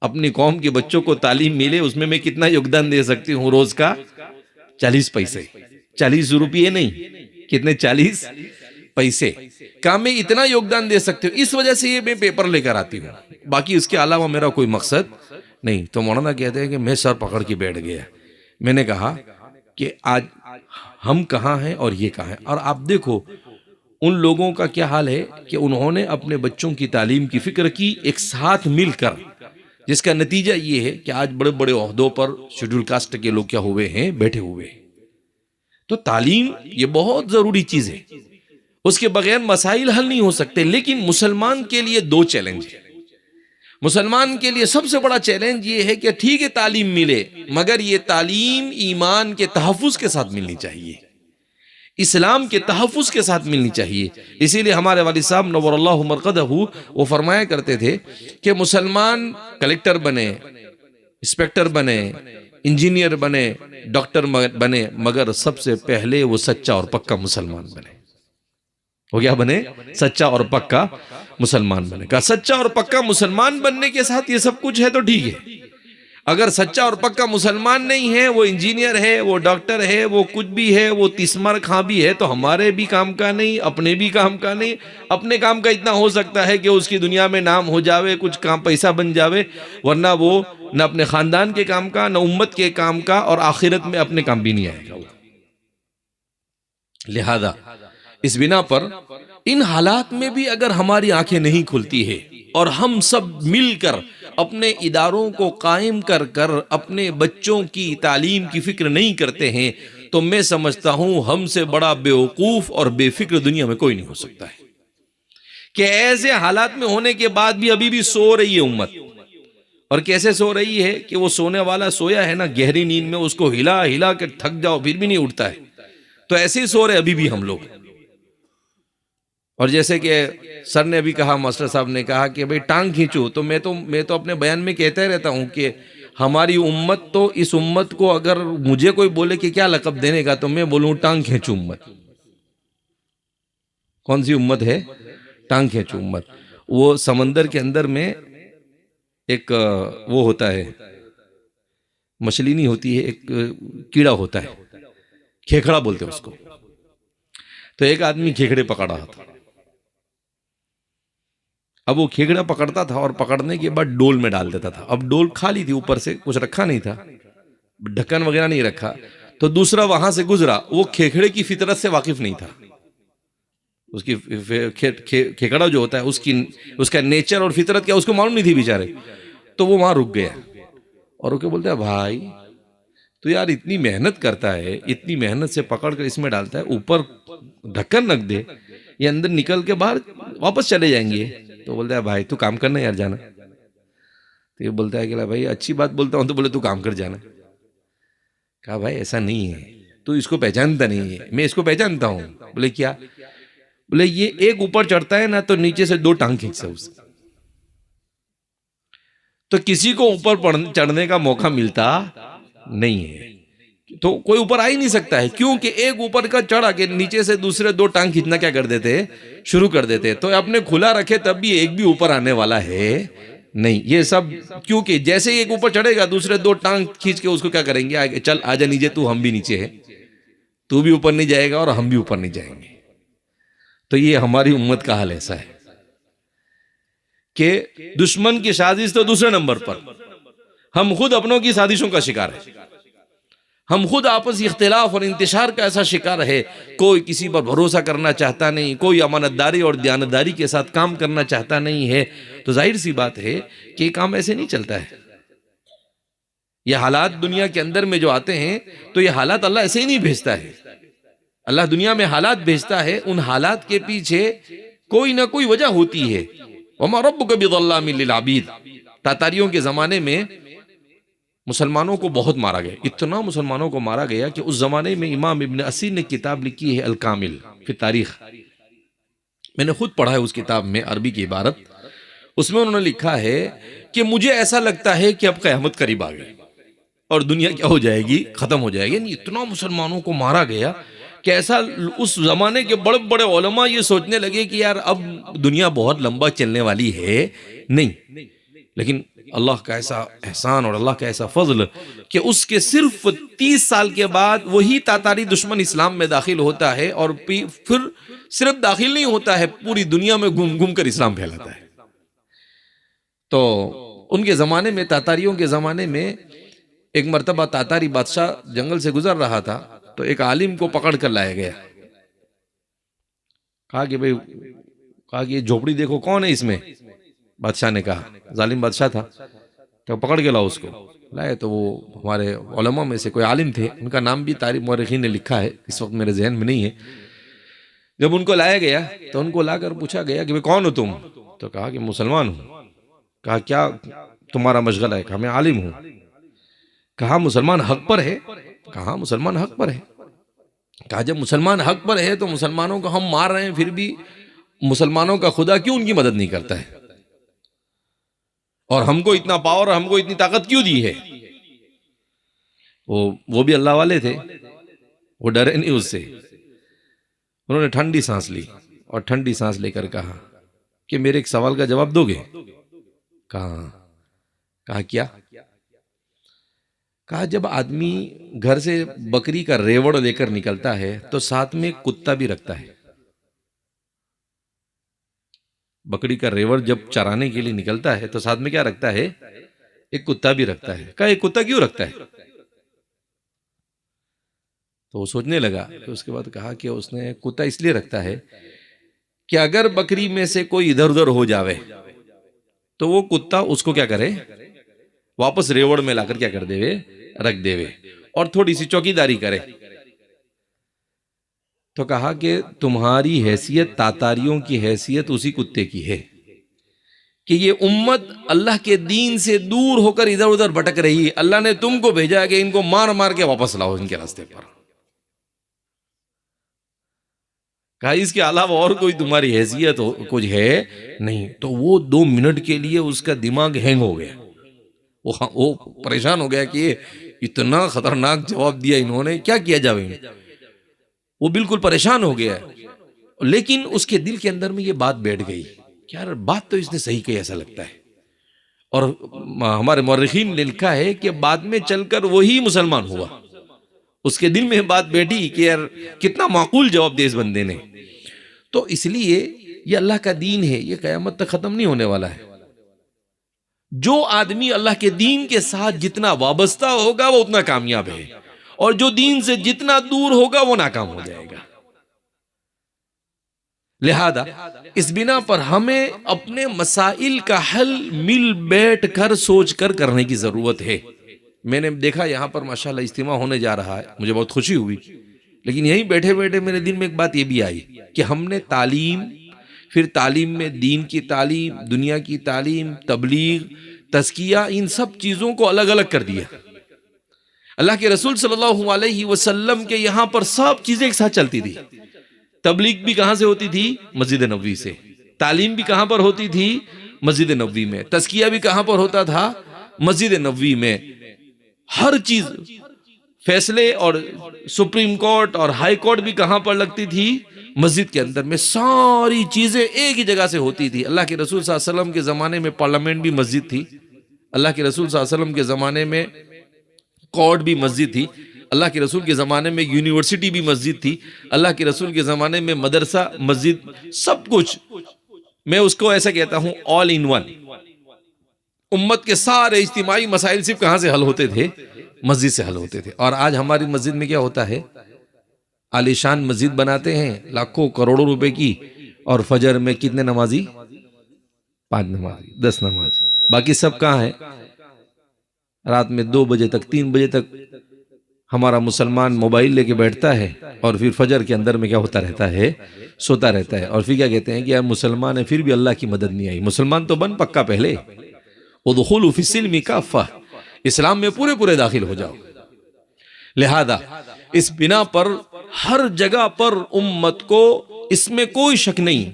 اپنی قوم کے بچوں کو تعلیم ملے اس میں کتنا یوگدان دے سکتی ہوں؟ روز کا 40 پیسے، 40 روپیے نہیں، کتنے؟ 40 پیسے کا میں اتنا یوگدان دے سکتی ہوں. اس وجہ سے یہ میں پیپر لے کر آتی ہوں، باقی اس کے علاوہ میرا کوئی مقصد نہیں. تو مولانا کہتے ہیں کہ میں سر پکڑ کے بیٹھ گیا. میں نے کہا کہ آج ہم کہاں ہیں اور یہ کہاں ہیں. اور آپ دیکھو ان لوگوں کا کیا حال ہے کہ انہوں نے اپنے بچوں کی تعلیم کی فکر کی ایک ساتھ مل کر، جس کا نتیجہ یہ ہے کہ آج بڑے بڑے عہدوں پر شیڈول کاسٹ کے لوگ کیا ہوئے ہیں؟ بیٹھے ہوئے ہیں. تو تعلیم یہ بہت ضروری چیز ہے، اس کے بغیر مسائل حل نہیں ہو سکتے. لیکن مسلمان کے لیے 2 چیلنج ہیں. مسلمان کے لیے سب سے بڑا چیلنج یہ ہے کہ ٹھیک ہے تعلیم ملے مگر یہ تعلیم ایمان کے تحفظ کے ساتھ ملنی چاہیے، اسلام کے تحفظ کے ساتھ ملنی چاہیے. اسی لیے ہمارے والد صاحب نور اللہ مرقدہ وہ فرمایا کرتے تھے کہ مسلمان کلیکٹر بنے، انسپیکٹر بنے، انجینئر بنے، ڈاکٹر بنے، مگر سب سے پہلے وہ سچا اور پکا مسلمان بنے. وہ کیا بنے؟ سچا اور پکا مسلمان بنے. کہا سچا اور پکا مسلمان بننے کے ساتھ یہ سب کچھ ہے تو ٹھیک ہے، اگر سچا اور پکا مسلمان نہیں ہے، وہ انجینئر ہے، وہ ڈاکٹر ہے، وہ کچھ بھی ہے، وہ تیسمر خاں بھی ہے، تو ہمارے بھی کام کا نہیں، اپنے بھی کام کا نہیں. اپنے کام کا اتنا ہو سکتا ہے کہ اس کی دنیا میں نام ہو جاوے، کچھ کام پیسہ بن جاوے، ورنہ وہ نہ اپنے خاندان کے کام کا، نہ امت کے کام کا، اور آخرت میں اپنے کام بھی نہیں آئے گا. لہذا اس بنا پر ان حالات میں بھی اگر ہماری آنکھیں نہیں کھلتی ہے اور ہم سب مل کر اپنے اداروں کو قائم کر اپنے بچوں کی تعلیم کی فکر نہیں کرتے ہیں تو میں سمجھتا ہوں ہم سے بڑا بیوقوف اور بے فکر دنیا میں کوئی نہیں ہو سکتا ہے کہ ایسے حالات میں ہونے کے بعد بھی ابھی بھی سو رہی ہے امت. اور کیسے سو رہی ہے کہ وہ سونے والا سویا ہے نا گہری نیند میں، اس کو ہلا ہلا کے تھک جاؤ پھر بھی نہیں اٹھتا ہے، تو ایسے ہی سو رہے ابھی بھی ہم لوگ. اور جیسے کہ سر نے ابھی کہا، ماسٹر صاحب نے کہا کہ بھئی ٹانگ کھینچو، تو میں تو اپنے بیان میں کہتا ہی رہتا ہوں کہ ہماری امت، تو اس امت کو اگر مجھے کوئی بولے کہ کیا لقب دینے کا تو میں بولوں ٹانگ کھینچو امت. کون سی امت ہے؟ ٹانگ کھینچو امت. وہ سمندر کے اندر میں ایک وہ ہوتا ہے، مچھلی نہیں ہوتی ہے، ایک کیڑا ہوتا ہے، کھیکڑا بولتے ہیں اس کو. تو ایک آدمی کھیکڑے پکڑ رہا تھا. اب وہ کھیکڑا پکڑتا تھا اور پکڑنے کے بعد ڈول میں ڈال دیتا تھا. اب ڈول خالی تھی، اوپر سے کچھ رکھا نہیں تھا، ڈھکن وغیرہ نہیں رکھا. تو دوسرا وہاں سے گزرا، وہ کھیکڑے کی فطرت سے واقف نہیں تھا. اس کی کھیکڑا جو ہوتا ہے اس کا نیچر اور فطرت کیا اس کو معلوم نہیں تھی بیچارے. تو وہ وہاں رک گیا اور رک کے بولتا ہے بھائی تو یار اتنی محنت کرتا ہے، اتنی محنت سے پکڑ کر اس میں ڈالتا ہے، اوپر ڈھکن رکھ دے، یہ اندر نکل کے باہر واپس چلے جائیں گے. تو بولتا ہے بھائی تو کام کرنا یار جانا. تو یہ بولتا ہے کہ بھائی اچھی بات بولتا ہوں تو بولے تو کام کر جانا. کہا بھائی ایسا نہیں ہے، تو اس کو پہچانتا نہیں ہے. میں اس کو پہچانتا ہوں. بولے کیا؟ بولے یہ ایک اوپر چڑھتا ہے نا تو نیچے سے 2 ٹانگ کھینچتا ہے اس. تو کسی کو اوپر چڑھنے کا موقع ملتا نہیں ہے، تو کوئی اوپر آ ہی نہیں سکتا ہے. کیونکہ ایک اوپر کا چڑھا کے نیچے سے دوسرے 2 ٹانگ کھینچنا کیا کر دیتے؟ شروع کر دیتے. تو اپنے کھلا رکھے تب بھی ایک بھی اوپر آنے والا ہے نہیں. یہ سب کیونکہ جیسے ہی ایک اوپر چڑھے گا دوسرے 2 ٹانگ کھینچ کے اس کو کیا کریں گے؟ آگے چل آجا نیچے، تو ہم بھی نیچے ہے، تو بھی اوپر نہیں جائے گا اور ہم بھی اوپر نہیں جائیں گے. تو یہ ہماری امت کا حال ایسا ہے کہ دشمن کی سازش تو دوسرے نمبر پر، ہم خود اپنوں کی سازشوں کا شکار ہے، ہم خود آپسی اختلاف اور انتشار کا ایسا شکار ہے، کوئی کسی پر بھروسہ کرنا چاہتا نہیں، کوئی امانتداری اور دیانتداری کے ساتھ کام کرنا چاہتا نہیں ہے. تو ظاہر سی بات ہے کہ یہ کام ایسے نہیں چلتا ہے. یہ حالات دنیا کے اندر میں جو آتے ہیں تو یہ حالات اللہ ایسے ہی نہیں بھیجتا ہے. اللہ دنیا میں حالات بھیجتا ہے، ان حالات کے پیچھے کوئی نہ کوئی وجہ ہوتی ہے. وَمَا رَبُّكَ بِظَلَّامٍ لِّلْعَبِيدِ. تاتاریوں کے زمانے میں مسلمانوں کو بہت مارا گیا، اتنا مسلمانوں کو مارا گیا کہ اس زمانے میں امام ابن اسیر نے کتاب لکھی ہے الکامل فی تاریخ. میں نے خود پڑھا ہے اس کتاب میں عربی کی عبارت. اس میں انہوں نے لکھا ہے کہ مجھے ایسا لگتا ہے کہ اب قیامت قریب آ گئی اور دنیا کیا ہو جائے گی، ختم ہو جائے گی. یعنی اتنا مسلمانوں کو مارا گیا کہ ایسا اس زمانے کے بڑے بڑے علماء یہ سوچنے لگے کہ یار اب دنیا بہت لمبا چلنے والی ہے نہیں. لیکن اللہ کا ایسا احسان اور اللہ کا ایسا فضل کہ اس کے صرف 30 سال کے بعد وہی تاتاری دشمن اسلام میں داخل ہوتا ہے، اور پھر صرف داخل نہیں ہوتا ہے، پوری دنیا میں گھوم گھوم کر اسلام پھیلاتا ہے. تو ان کے زمانے میں، تاتاریوں کے زمانے میں، ایک مرتبہ تاتاری بادشاہ جنگل سے گزر رہا تھا تو ایک عالم کو پکڑ کر لایا گیا. کہا کہ یہ جھوپڑی دیکھو کون ہے اس میں. بادشاہ نے کہا، ظالم بادشاہ تھا، تو پکڑ کے لاؤ اس کو. لائے تو وہ ہمارے علماء میں سے کوئی عالم تھے، ان کا نام بھی تاریخ مورخین نے لکھا ہے، اس وقت میرے ذہن میں نہیں ہے. جب ان کو لایا گیا تو ان کو لا کر پوچھا گیا کہ کون ہو تم؟ تو کہا کہ مسلمان ہوں. کہا کیا تمہارا مشغلہ ہے؟ کہا میں عالم ہوں. کہا مسلمان حق پر ہے؟ کہا مسلمان حق پر ہے. کہا جب مسلمان حق پر ہے تو مسلمانوں کو ہم مار رہے ہیں، پھر بھی مسلمانوں کا خدا کیوں ان کی مدد نہیں کرتا ہے؟ اور ہم کو اتنا پاور، ہم کو اتنی طاقت کیوں دی ہے؟ وہ بھی اللہ والے تھے، وہ ڈرے نہیں اس سے. انہوں نے ٹھنڈی سانس لی اور ٹھنڈی سانس لے کر کہا کہ میرے ایک سوال کا جواب دو گے؟ کہا کیا؟ کہا جب آدمی گھر سے بکری کا ریوڑ لے کر نکلتا ہے تو ساتھ میں ایک کتا بھی رکھتا ہے. بکری کا ریوڑ جب چرانے کے لیے نکلتا ہے تو ساتھ میں کیا رکھتا ہے؟ ایک کتا بھی رکھتا ہے. کہا ایک کتا کیوں رکھتا ہے؟ تو وہ سوچنے لگا، پھر اس کے بعد کہا کہ اس نے کتا اس لیے رکھتا ہے کہ اگر بکری میں سے کوئی ادھر ادھر ہو جاوے تو وہ کتا اس کو کیا کرے؟ واپس ریوڑ میں لا کر کیا کر دے؟ رکھ دے اور تھوڑی سی چوکیداری کرے. تو کہا کہ تمہاری حیثیت تاتاریوں کی حیثیت اسی کتے کی ہے کہ یہ امت اللہ کے دین سے دور ہو کر ادھر ادھر بھٹک رہی ہے. اللہ نے تم کو بھیجا کہ ان کو مار مار کے واپس لاؤ ان کے راستے پر. کہا اس کے علاوہ اور کوئی تمہاری حیثیت کچھ ہے نہیں. تو وہ 2 منٹ کے لیے اس کا دماغ ہینگ ہو گیا، وہ پریشان ہو گیا کہ یہ اتنا خطرناک جواب دیا انہوں نے، کیا کیا جائے. وہ بالکل پریشان ہو گیا. لیکن اس کے دل کے اندر میں یہ بات بیٹھ گئی کہ یار بات تو اس نے صحیح کہی ایسا لگتا ہے. اور ہمارے مورخین نے لکھا ہے کہ بعد میں چل کر وہی مسلمان ہوا. اس کے دل میں بات بیٹھی کہ یار کتنا معقول جواب دے اس بندے نے. تو اس لیے یہ اللہ کا دین ہے، یہ قیامت تک ختم نہیں ہونے والا ہے. جو آدمی اللہ کے دین کے ساتھ جتنا وابستہ ہوگا وہ اتنا کامیاب ہے، اور جو دین سے جتنا دور ہوگا وہ ناکام ہو جائے گا. لہذا اس بنا پر ہمیں اپنے مسائل کا حل مل بیٹھ کر سوچ کر کرنے کی ضرورت ہے. میں نے دیکھا یہاں پر ماشاءاللہ اجتماع ہونے جا رہا ہے، مجھے بہت خوشی ہوئی. لیکن یہیں بیٹھے بیٹھے میرے دل میں ایک بات یہ بھی آئی کہ ہم نے تعلیم، پھر تعلیم میں دین کی تعلیم، دنیا کی تعلیم، تبلیغ، تزکیہ، ان سب چیزوں کو الگ الگ کر دیا. اللہ کے رسول صلی اللہ علیہ وسلم کے یہاں پر سب چیزیں ایک ساتھ چلتی تھی. تبلیغ بھی کہاں سے ہوتی تھی؟ مسجد نبوی سے. تعلیم بھی کہاں پر ہوتی تھی؟ مسجد نبوی میں. تزکیہ بھی کہاں پر ہوتا تھا؟ مسجد نبوی میں. ہر چیز، فیصلے اور سپریم کورٹ اور ہائی کورٹ بھی کہاں پر لگتی تھی؟ مسجد کے اندر میں. ساری چیزیں ایک ہی جگہ سے ہوتی تھی. اللہ کے رسول صلی اللہ علیہ وسلم کے زمانے میں پارلیمنٹ بھی مسجد تھی. اللہ کے رسول صلی اللہ علیہ وسلم کے زمانے میں کورٹ بھی مسجد تھی. اللہ کے رسول کے زمانے میں یونیورسٹی بھی مسجد تھی، اللہ کے رسول کے زمانے میں مدرسہ، مسجد، سب کچھ، میں اس کو ایسا کہتا ہوں آل ان ون۔ امت کے سارے اجتماعی مسائل صرف کہاں سے حل ہوتے تھے؟ مسجد سے حل ہوتے تھے۔ اور آج ہماری مسجد میں کیا ہوتا ہے؟ عالیشان مسجد بناتے ہیں لاکھوں کروڑوں روپے کی، اور فجر میں کتنے نمازی؟ 5 نمازی، 10 نمازی، باقی سب کہاں ہے؟ رات میں 2 بجے تک، 3 بجے تک ہمارا مسلمان موبائل لے کے بیٹھتا ہے، اور پھر فجر کے اندر میں کیا ہوتا رہتا ہے؟ سوتا رہتا ہے۔ اور پھر کیا کہتے ہیں کہ یار مسلمان ہے، پھر بھی اللہ کی مدد نہیں آئی۔ مسلمان تو بن پکا پہلے، ادخلوا فی السلم کافہ، اسلام میں پورے داخل ہو جاؤ۔ لہذا اس بنا پر ہر جگہ پر امت کو اس میں کوئی شک نہیں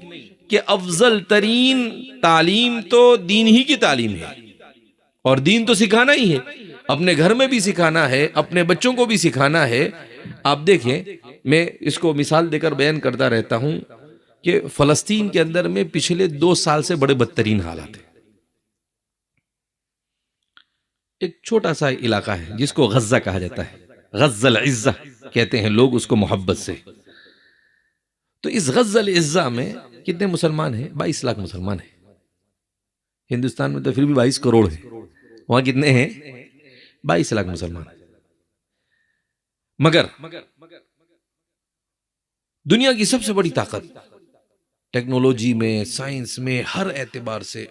کہ افضل ترین تعلیم تو دین ہی کی تعلیم ہے، اور دین تو سکھانا ہی ہے، اپنے گھر میں بھی سکھانا ہے، اپنے بچوں کو بھی سکھانا ہے۔ آپ دیکھیں، میں اس کو مثال دے کر بیان کرتا رہتا ہوں کہ فلسطین کے اندر میں پچھلے 2 سال سے بڑے بدترین حالات ہیں۔ ایک چھوٹا سا علاقہ ہے جس کو غزہ کہا جاتا ہے، غزہ العزہ کہتے ہیں لوگ اس کو محبت سے۔ تو اس غزہ العزہ میں کتنے مسلمان ہیں؟ 22 لاکھ مسلمان ہیں۔ ہندوستان میں تو پھر بھی 22 کروڑ ہیں، وہاں کتنے ہیں؟ 22 لاکھ مسلمان ہیں۔ مگر دنیا کی سب سے بڑی طاقت ٹیکنالوجی میں، سائنس میں، ہر اعتبار سے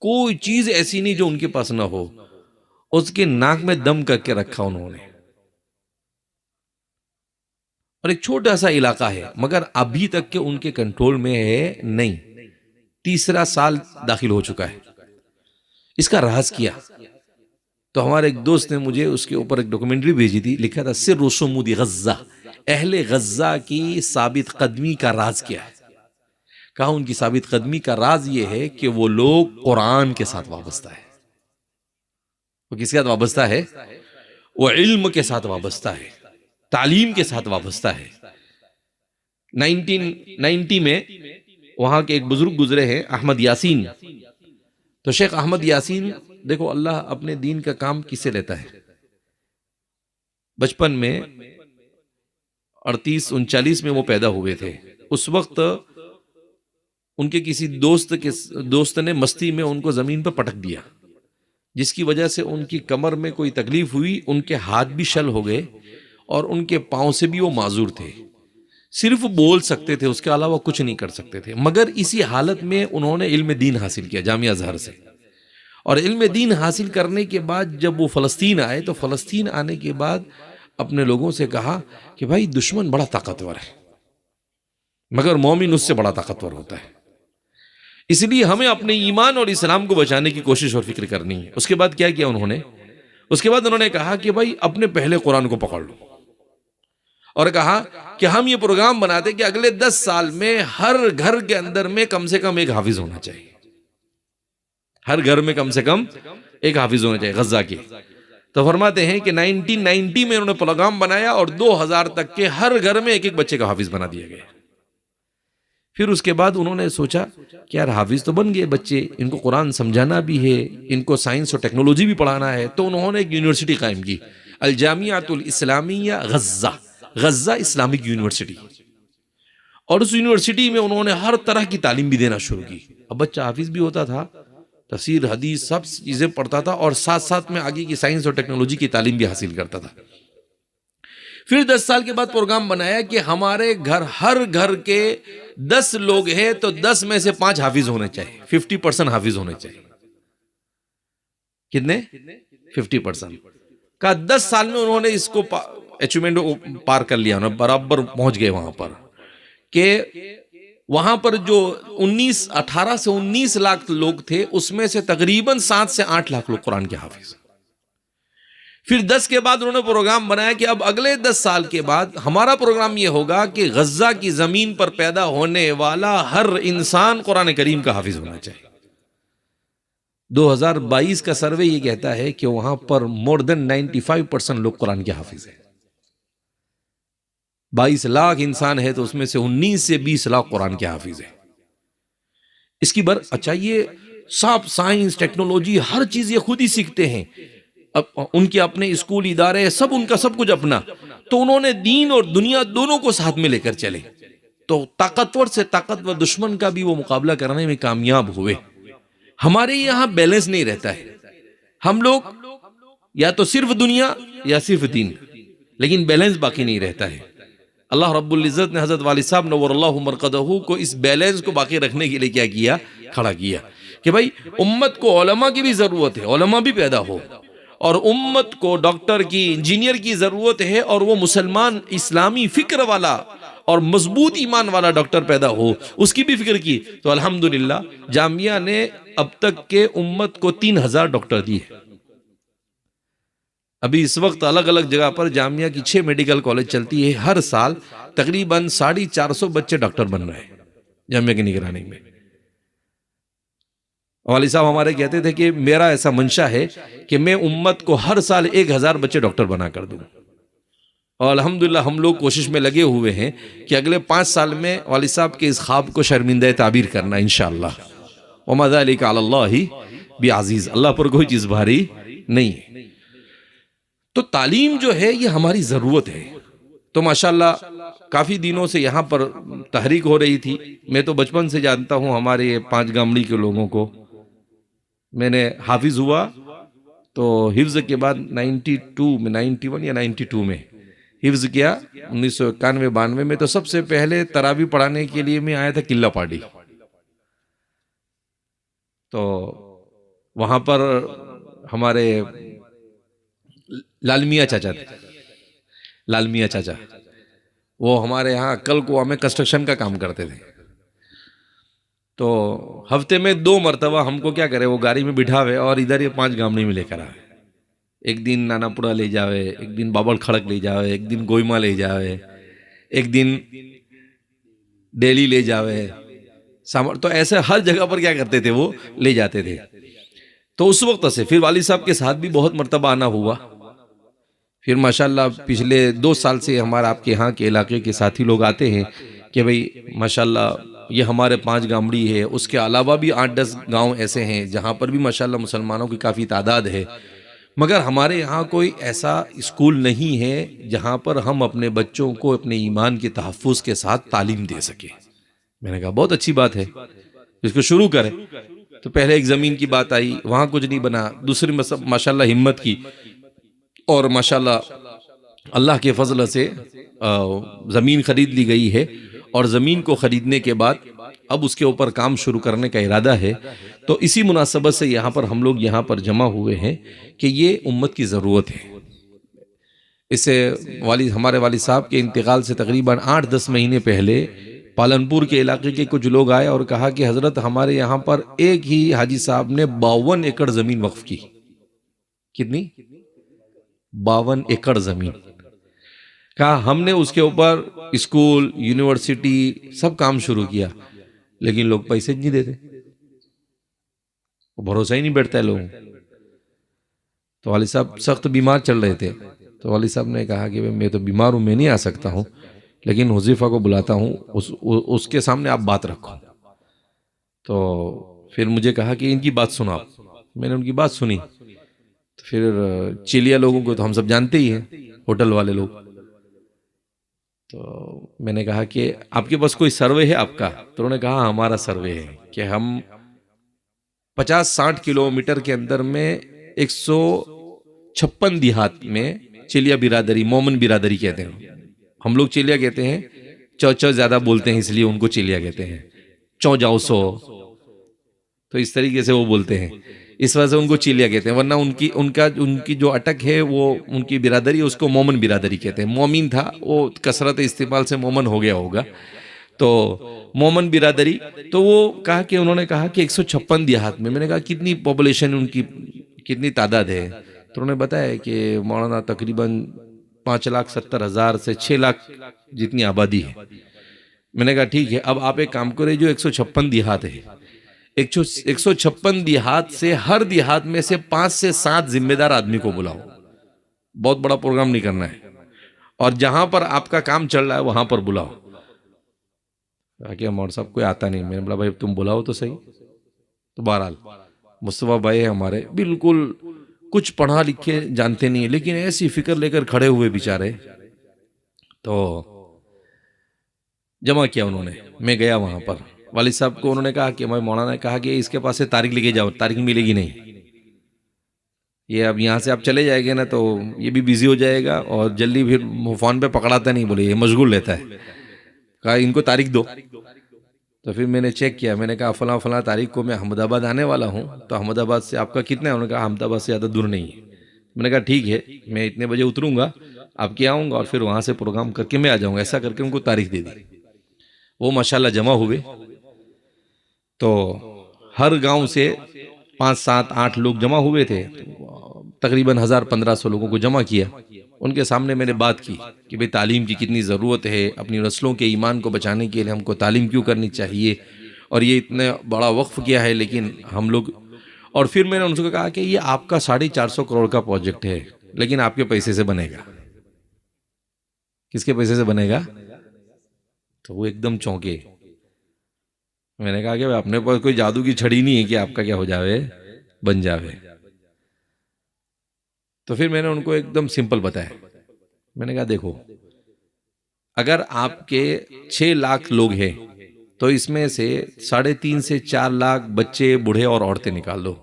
کوئی چیز ایسی نہیں جو ان کے پاس نہ ہو، اس کے ناک میں دم کر کے رکھا انہوں نے۔ اور ایک چھوٹا سا علاقہ ہے، مگر ابھی تک کہ ان کے کنٹرول میں ہے نہیں، 3 سال داخل ہو چکا ہے۔ اس کا راز کیا؟ تو ہمارے ایک دوست نے مجھے اس کے اوپر ایک ڈاکومنٹری بھیجی تھی، لکھا تھا سر و صمود غزہ، اہل غزہ کی ثابت قدمی کا راز کیا ہے؟ کہا ان کی ثابت قدمی کا راز یہ ہے کہ وہ لوگ قرآن کے ساتھ وابستہ ہے۔ وہ کس کے ساتھ وابستہ ہے؟ وہ علم کے ساتھ وابستہ ہے، تعلیم کے ساتھ وابستہ ہے۔ 1990 میں وہاں کے ایک بزرگ گزرے ہیں، احمد یاسین۔ تو شیخ احمد یاسین، دیکھو اللہ اپنے دین کا کام کس سے لیتا ہے۔ بچپن میں 38-39 میں وہ پیدا ہوئے تھے۔ اس وقت ان کے کسی دوست نے مستی میں ان کو زمین پر پٹک دیا، جس کی وجہ سے ان کی کمر میں کوئی تکلیف ہوئی، ان کے ہاتھ بھی شل ہو گئے، اور ان کے پاؤں سے بھی وہ معذور تھے، صرف بول سکتے تھے، اس کے علاوہ کچھ نہیں کر سکتے تھے۔ مگر اسی حالت میں انہوں نے علم دین حاصل کیا جامعہ ازہر سے، اور علم دین حاصل کرنے کے بعد جب وہ فلسطین آئے تو فلسطین آنے کے بعد اپنے لوگوں سے کہا کہ بھائی دشمن بڑا طاقتور ہے، مگر مومن اس سے بڑا طاقتور ہوتا ہے، اس لیے ہمیں اپنے ایمان اور اسلام کو بچانے کی کوشش اور فکر کرنی ہے۔ اس کے بعد کیا کیا انہوں نے؟ اس کے بعد انہوں نے کہا کہ بھائی اپنے پہلے قرآن کو پکڑ لو، اور کہا کہ ہم یہ پروگرام بناتے کہ اگلے 10 سال میں ہر گھر کے اندر میں کم سے کم ایک حافظ ہونا چاہیے، ہر گھر میں کم سے کم ایک حافظ ہونا چاہیے غزہ کی۔ تو فرماتے ہیں کہ 1990 میں انہوں نے پروگرام بنایا، اور 2000 تک کے ہر گھر میں ایک بچے کا حافظ بنا دیا گیا۔ پھر اس کے بعد انہوں نے سوچا کہ یار حافظ تو بن گئے بچے، ان کو قرآن سمجھانا بھی ہے، ان کو سائنس اور ٹیکنالوجی بھی پڑھانا ہے، تو انہوں نے ایک یونیورسٹی قائم کی، الجامعۃ الاسلامیہ غزہ، غزہ اسلامک یونیورسٹی۔ اور اس یونیورسٹی میں انہوں نے ہر طرح کی تعلیم بھی دینا شروع کی۔ اب بچہ حافظ بھی ہوتا تھا، تفسیر، حدیث، سب چیزیں پڑھتا تھا، اور ساتھ ساتھ میں آگے کی سائنس اور ٹیکنالوجی کی تعلیم بھی حاصل کرتا تھا۔ پھر 10 سال کے بعد پروگرام بنایا کہ ہمارے گھر، ہر گھر کے 10 لوگ ہیں تو 10 میں سے 5 حافظ ہونے چاہیے، 50% حافظ ہونے چاہیے۔ کتنے؟ 50%۔ کہا 10 سال میں انہوں نے اس کو اچیومنٹ پار کر لیا، انہوں نے برابر پہنچ گئے وہاں پر، کہ وہاں پر جو 18 سے 19 لاکھ لوگ تھے، اس میں سے تقریباً 7 سے 8 لاکھ لوگ قرآن کے حافظ۔ پھر 10 کے بعد انہوں نے پروگرام بنایا کہ اب اگلے 10 سال کے بعد ہمارا پروگرام یہ ہوگا کہ غزہ کی زمین پر پیدا ہونے والا ہر انسان قرآن کریم کا حافظ ہونا چاہیے۔ 2022 کا سروے یہ کہتا ہے کہ وہاں پر مور دین 95% لوگ قرآن کے حافظ ہیں۔ 22 لاکھ انسان ہے تو اس میں سے 19 سے 20 لاکھ قرآن کے حافظ ہیں۔ اس کی اچھا، یہ سب سائنس، ٹیکنالوجی، ہر چیز یہ خود ہی سیکھتے ہیں۔ ان کے اپنے اسکول ادارے سب ان کا سب کچھ اپنا، تو انہوں نے دین اور دنیا دونوں کو ساتھ میں لے کر چلے، تو طاقتور سے طاقتور دشمن کا بھی وہ مقابلہ کرنے میں کامیاب ہوئے۔ ہمارے یہاں بیلنس نہیں رہتا ہے، ہم لوگ یا تو صرف دنیا یا صرف دین، لیکن بیلنس باقی نہیں رہتا ہے۔ اللہ رب العزت نے حضرت والد صاحب نور اللہ مرقدہ کو اس بیلنس کو باقی رکھنے کے لیے کیا کیا؟ کھڑا کیا کہ بھائی امت کو علماء کی بھی ضرورت ہے، علماء بھی پیدا ہو، اور امت کو ڈاکٹر کی، انجینئر کی ضرورت ہے، اور وہ مسلمان اسلامی فکر والا اور مضبوط ایمان والا ڈاکٹر پیدا ہو، اس کی بھی فکر کی۔ تو الحمدللہ جامعہ نے اب تک کے امت کو 3000 ڈاکٹر دیے۔ ابھی اس وقت الگ الگ جگہ پر جامعہ کی 6 میڈیکل کالج چلتی ہے، ہر سال تقریباً 450 بچے ڈاکٹر بن رہے ہیں جامعہ کی نگرانی میں۔ والد صاحب ہمارے کہتے تھے کہ میرا ایسا منشا ہے کہ میں امت کو ہر سال 1000 بچے ڈاکٹر بنا کر دوں، اور الحمدللہ ہم لوگ کوشش میں لگے ہوئے ہیں کہ اگلے 5 سال میں والد صاحب کے اس خواب کو شرمندہ تعبیر کرنا انشاءاللہ۔ وما ذلک علی اللہ بعزیز، اللہ پر کوئی چیز بھاری نہیں ہے۔ تو تعلیم جو ہے یہ ہماری ضرورت ہے۔ تو ماشاءاللہ کافی دنوں سے یہاں پر تحریک ہو رہی تھی، میں تو بچپن سے جانتا ہوں ہمارے 5 گامڑی کے لوگوں کو، میں نے حافظ ہوا تو حفظ کے بعد 91 یا 92 میں حفظ کیا، 1991-92 میں۔ تو سب سے پہلے تراویح پڑھانے کے لیے میں آیا تھا قلعہ پاڑی، تو وہاں پر ہمارے لال میاں چاچا تھے، لال میاں چاچا، وہ ہمارے یہاں کل کو ہمیں کنسٹرکشن کا کام کرتے تھے۔ تو ہفتے میں 2 مرتبہ ہم کو کیا کرے، وہ گاڑی میں بٹھاوے اور ادھر یہ 5 گامڑی میں لے کر آئے۔ ایک دن نانا پورا لے جاوے، ایک دن بابل کھڑک لے جاوے، ایک دن گوئما لے جاوے، ایک دن ڈیلی لے جاوے، تو ایسے ہر جگہ پر کیا کرتے تھے، وہ لے جاتے تھے۔ تو اس وقت سے پھر والد صاحب کے ساتھ بھی بہت مرتبہ آنا ہوا۔ پھر ماشاءاللہ پچھلے 2 سال سے ہمارا آپ کے یہاں کے علاقے کے ساتھی لوگ آتے ہیں کہ بھئی ماشاءاللہ یہ ہمارے 5 گامڑی ہے، اس کے علاوہ بھی 8-10 گاؤں ایسے ہیں جہاں پر بھی ماشاءاللہ مسلمانوں کی کافی تعداد ہے، مگر ہمارے یہاں کوئی ایسا اسکول نہیں ہے جہاں پر ہم اپنے بچوں کو اپنے ایمان کے تحفظ کے ساتھ تعلیم دے سکیں۔ میں نے کہا بہت اچھی بات ہے، اس کو شروع کریں۔ تو پہلے ایک زمین کی بات آئی، وہاں کچھ نہیں بنا، دوسری ماشاءاللہ ہمت کی، اور ماشاءاللہ اللہ کے فضل سے زمین خرید لی گئی ہے، اور زمین کو خریدنے کے بعد اب اس کے اوپر کام شروع کرنے کا ارادہ ہے۔ تو اسی مناسبت سے یہاں پر ہم لوگ یہاں پر جمع ہوئے ہیں کہ یہ امت کی ضرورت ہے۔ اس سے ہمارے والد صاحب کے انتقال سے تقریباً 8-10 مہینے پہلے پالنپور کے علاقے کے کچھ لوگ آئے اور کہا کہ حضرت ہمارے یہاں پر ایک ہی حاجی صاحب نے 52 ایکڑ زمین وقف کی۔ کتنی؟ 52 ایکڑ زمین۔ کہا ہم نے اس کے اوپر اسکول، یونیورسٹی سب کام شروع کیا، لیکن لوگ پیسے نہیں دیتے، بھروسہ ہی نہیں بیٹھتا ہے لوگوں۔ تو والد صاحب سخت بیمار چل رہے تھے، تو والد صاحب نے کہا کہ میں تو بیمار ہوں، میں نہیں آ سکتا ہوں، لیکن حذیفہ کو بلاتا ہوں، اس کے سامنے آپ بات رکھو۔ تو پھر مجھے کہا کہ ان کی بات سنو آپ۔ میں نے ان کی بات سنی، تو پھر چیلیا لوگوں کو تو ہم سب جانتے ہی ہیں، ہوٹل والے لوگ۔ تو میں نے کہا کہ آپ کے پاس کوئی سروے ہے آپ کا؟ تو انہوں نے کہا ہمارا سروے ہے کہ ہم 50-60 کلومیٹر کے اندر میں 156 دیہات میں چیلیا برادری، مومن برادری کہتے ہیں، ہم لوگ چیلیا کہتے ہیں، چو زیادہ بولتے ہیں اس لیے ان کو چیلیا کہتے ہیں، چو جاؤ سو، تو اس طریقے سے وہ بولتے ہیں، اس وجہ سے ان کو چیلیا کہتے ہیں، ورنہ ان کی جو اٹک ہے وہ ان کی برادری، اس کو مومن برادری کہتے ہیں۔ مومن تھا، وہ کثرت استعمال سے مومن ہو گیا ہوگا، تو مومن برادری۔ تو وہ کہا کہ انہوں نے کہا کہ 156 دیہات میں نے کہا کتنی پاپولیشن ان کی، کتنی تعداد ہے؟ تو انہوں نے بتایا کہ مولانا تقریباً 5,70,000 سے 6 لاکھ جتنی آبادی ہے۔ میں نے کہا ٹھیک ہے، اب آپ ایک کام کریں، جو 156 دیہات ہے، 156 دیہات سے ہر دیہات میں سے 5 سے 7 ذمہ دار آدمی کو بلاؤ، بہت بڑا پروگرام نہیں کرنا ہے، اور جہاں پر آپ کا کام چل رہا ہے وہاں پر بلاؤ۔ کہ مور صاحب کوئی آتا نہیں، میں نے بولا بھائی تم بلاؤ تو صحیح۔ تو بہرحال مصطفیٰ بھائی ہمارے بالکل کچھ پڑھا لکھے جانتے نہیں ہیں، لیکن ایسی فکر لے کر کھڑے ہوئے بیچارے. تو جمع کیا انہوں نے. میں گیا وہاں پر، والد صاحب کو انہوں نے کہا کہ میں مولانا نے کہا کہ اس کے پاس سے تاریخ لے کے جاؤ، تاریخ ملے گی نہیں. یہ اب یہاں سے آپ چلے جائیں گے نا تو یہ بھی بیزی ہو جائے گا اور جلدی پھر فون پہ پکڑاتا نہیں، بولے یہ مشغول رہتا ہے. کہا ان کو تاریخ دو. تو پھر میں نے چیک کیا، میں نے کہا فلاں فلاں تاریخ کو میں احمد آباد آنے والا ہوں، تو احمد آباد سے آپ کا کتنا ہے؟ انہوں نے کہا احمد آباد سے زیادہ دور نہیں ہے. میں نے کہا ٹھیک ہے، میں اتنے بجے اتروں گا، آپ کے آؤں گا اور پھر وہاں سے پروگرام کر کے میں آ جاؤں گا. ایسا کر کے ان کو تاریخ دے دی. وہ ماشاءاللہ جمع ہوئے. تو ہر گاؤں سے 5 7 8 لوگ جمع ہوئے تھے. تقریباً 1000-1500 لوگوں کو جمع کیا. ان کے سامنے میں نے بات کی کہ بھئی تعلیم کی کتنی ضرورت ہے، اپنی نسلوں کے ایمان کو بچانے کے لیے ہم کو تعلیم کیوں کرنی چاہیے، اور یہ اتنا بڑا وقف کیا ہے لیکن ہم لوگ. اور پھر میں نے ان سے کہا کہ یہ آپ کا 450 کروڑ کا پروجیکٹ ہے، لیکن آپ کے پیسے سے بنے گا. کس کے پیسے سے بنے گا؟ تو وہ ایک دم چونکے. میں نے کہا کہ اپنے پاس کوئی جادو کی چھڑی نہیں ہے کہ آپ کا کیا ہو جاوے، بن جاوے. تو پھر میں نے ان کو ایک دم سمپل بتایا. میں نے کہا دیکھو، اگر آپ کے 6 لاکھ لوگ ہیں تو اس میں سے 3.5 سے 4 لاکھ بچے، بوڑھے اور عورتیں نکال دو.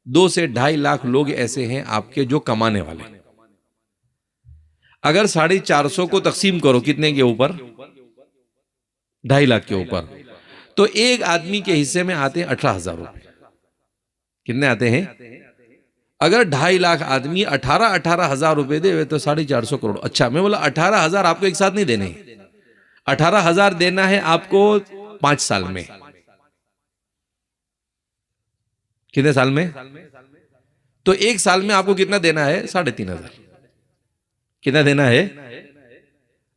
2 سے 2.5 لاکھ لوگ ایسے ہیں آپ کے جو کمانے والے. اگر 450 کو تقسیم کرو کتنے کے اوپر؟ 2.5 لاکھ کے اوپر. تو ایک آدمی کے حصے میں آتے ہیں 18,000 روپے. کتنے آتے ہیں؟ اگر 2.5 لاکھ آدمی 18,000 روپے دے ہوئے تو 450 کروڑ. اچھا، میں بولا 18,000 آپ کو ایک ساتھ نہیں دینے، 18,000 دینا ہے آپ کو 5 سال میں. کتنے سال میں؟ تو ایک سال میں آپ کو کتنا دینا ہے؟ 3,500. کتنا دینا ہے؟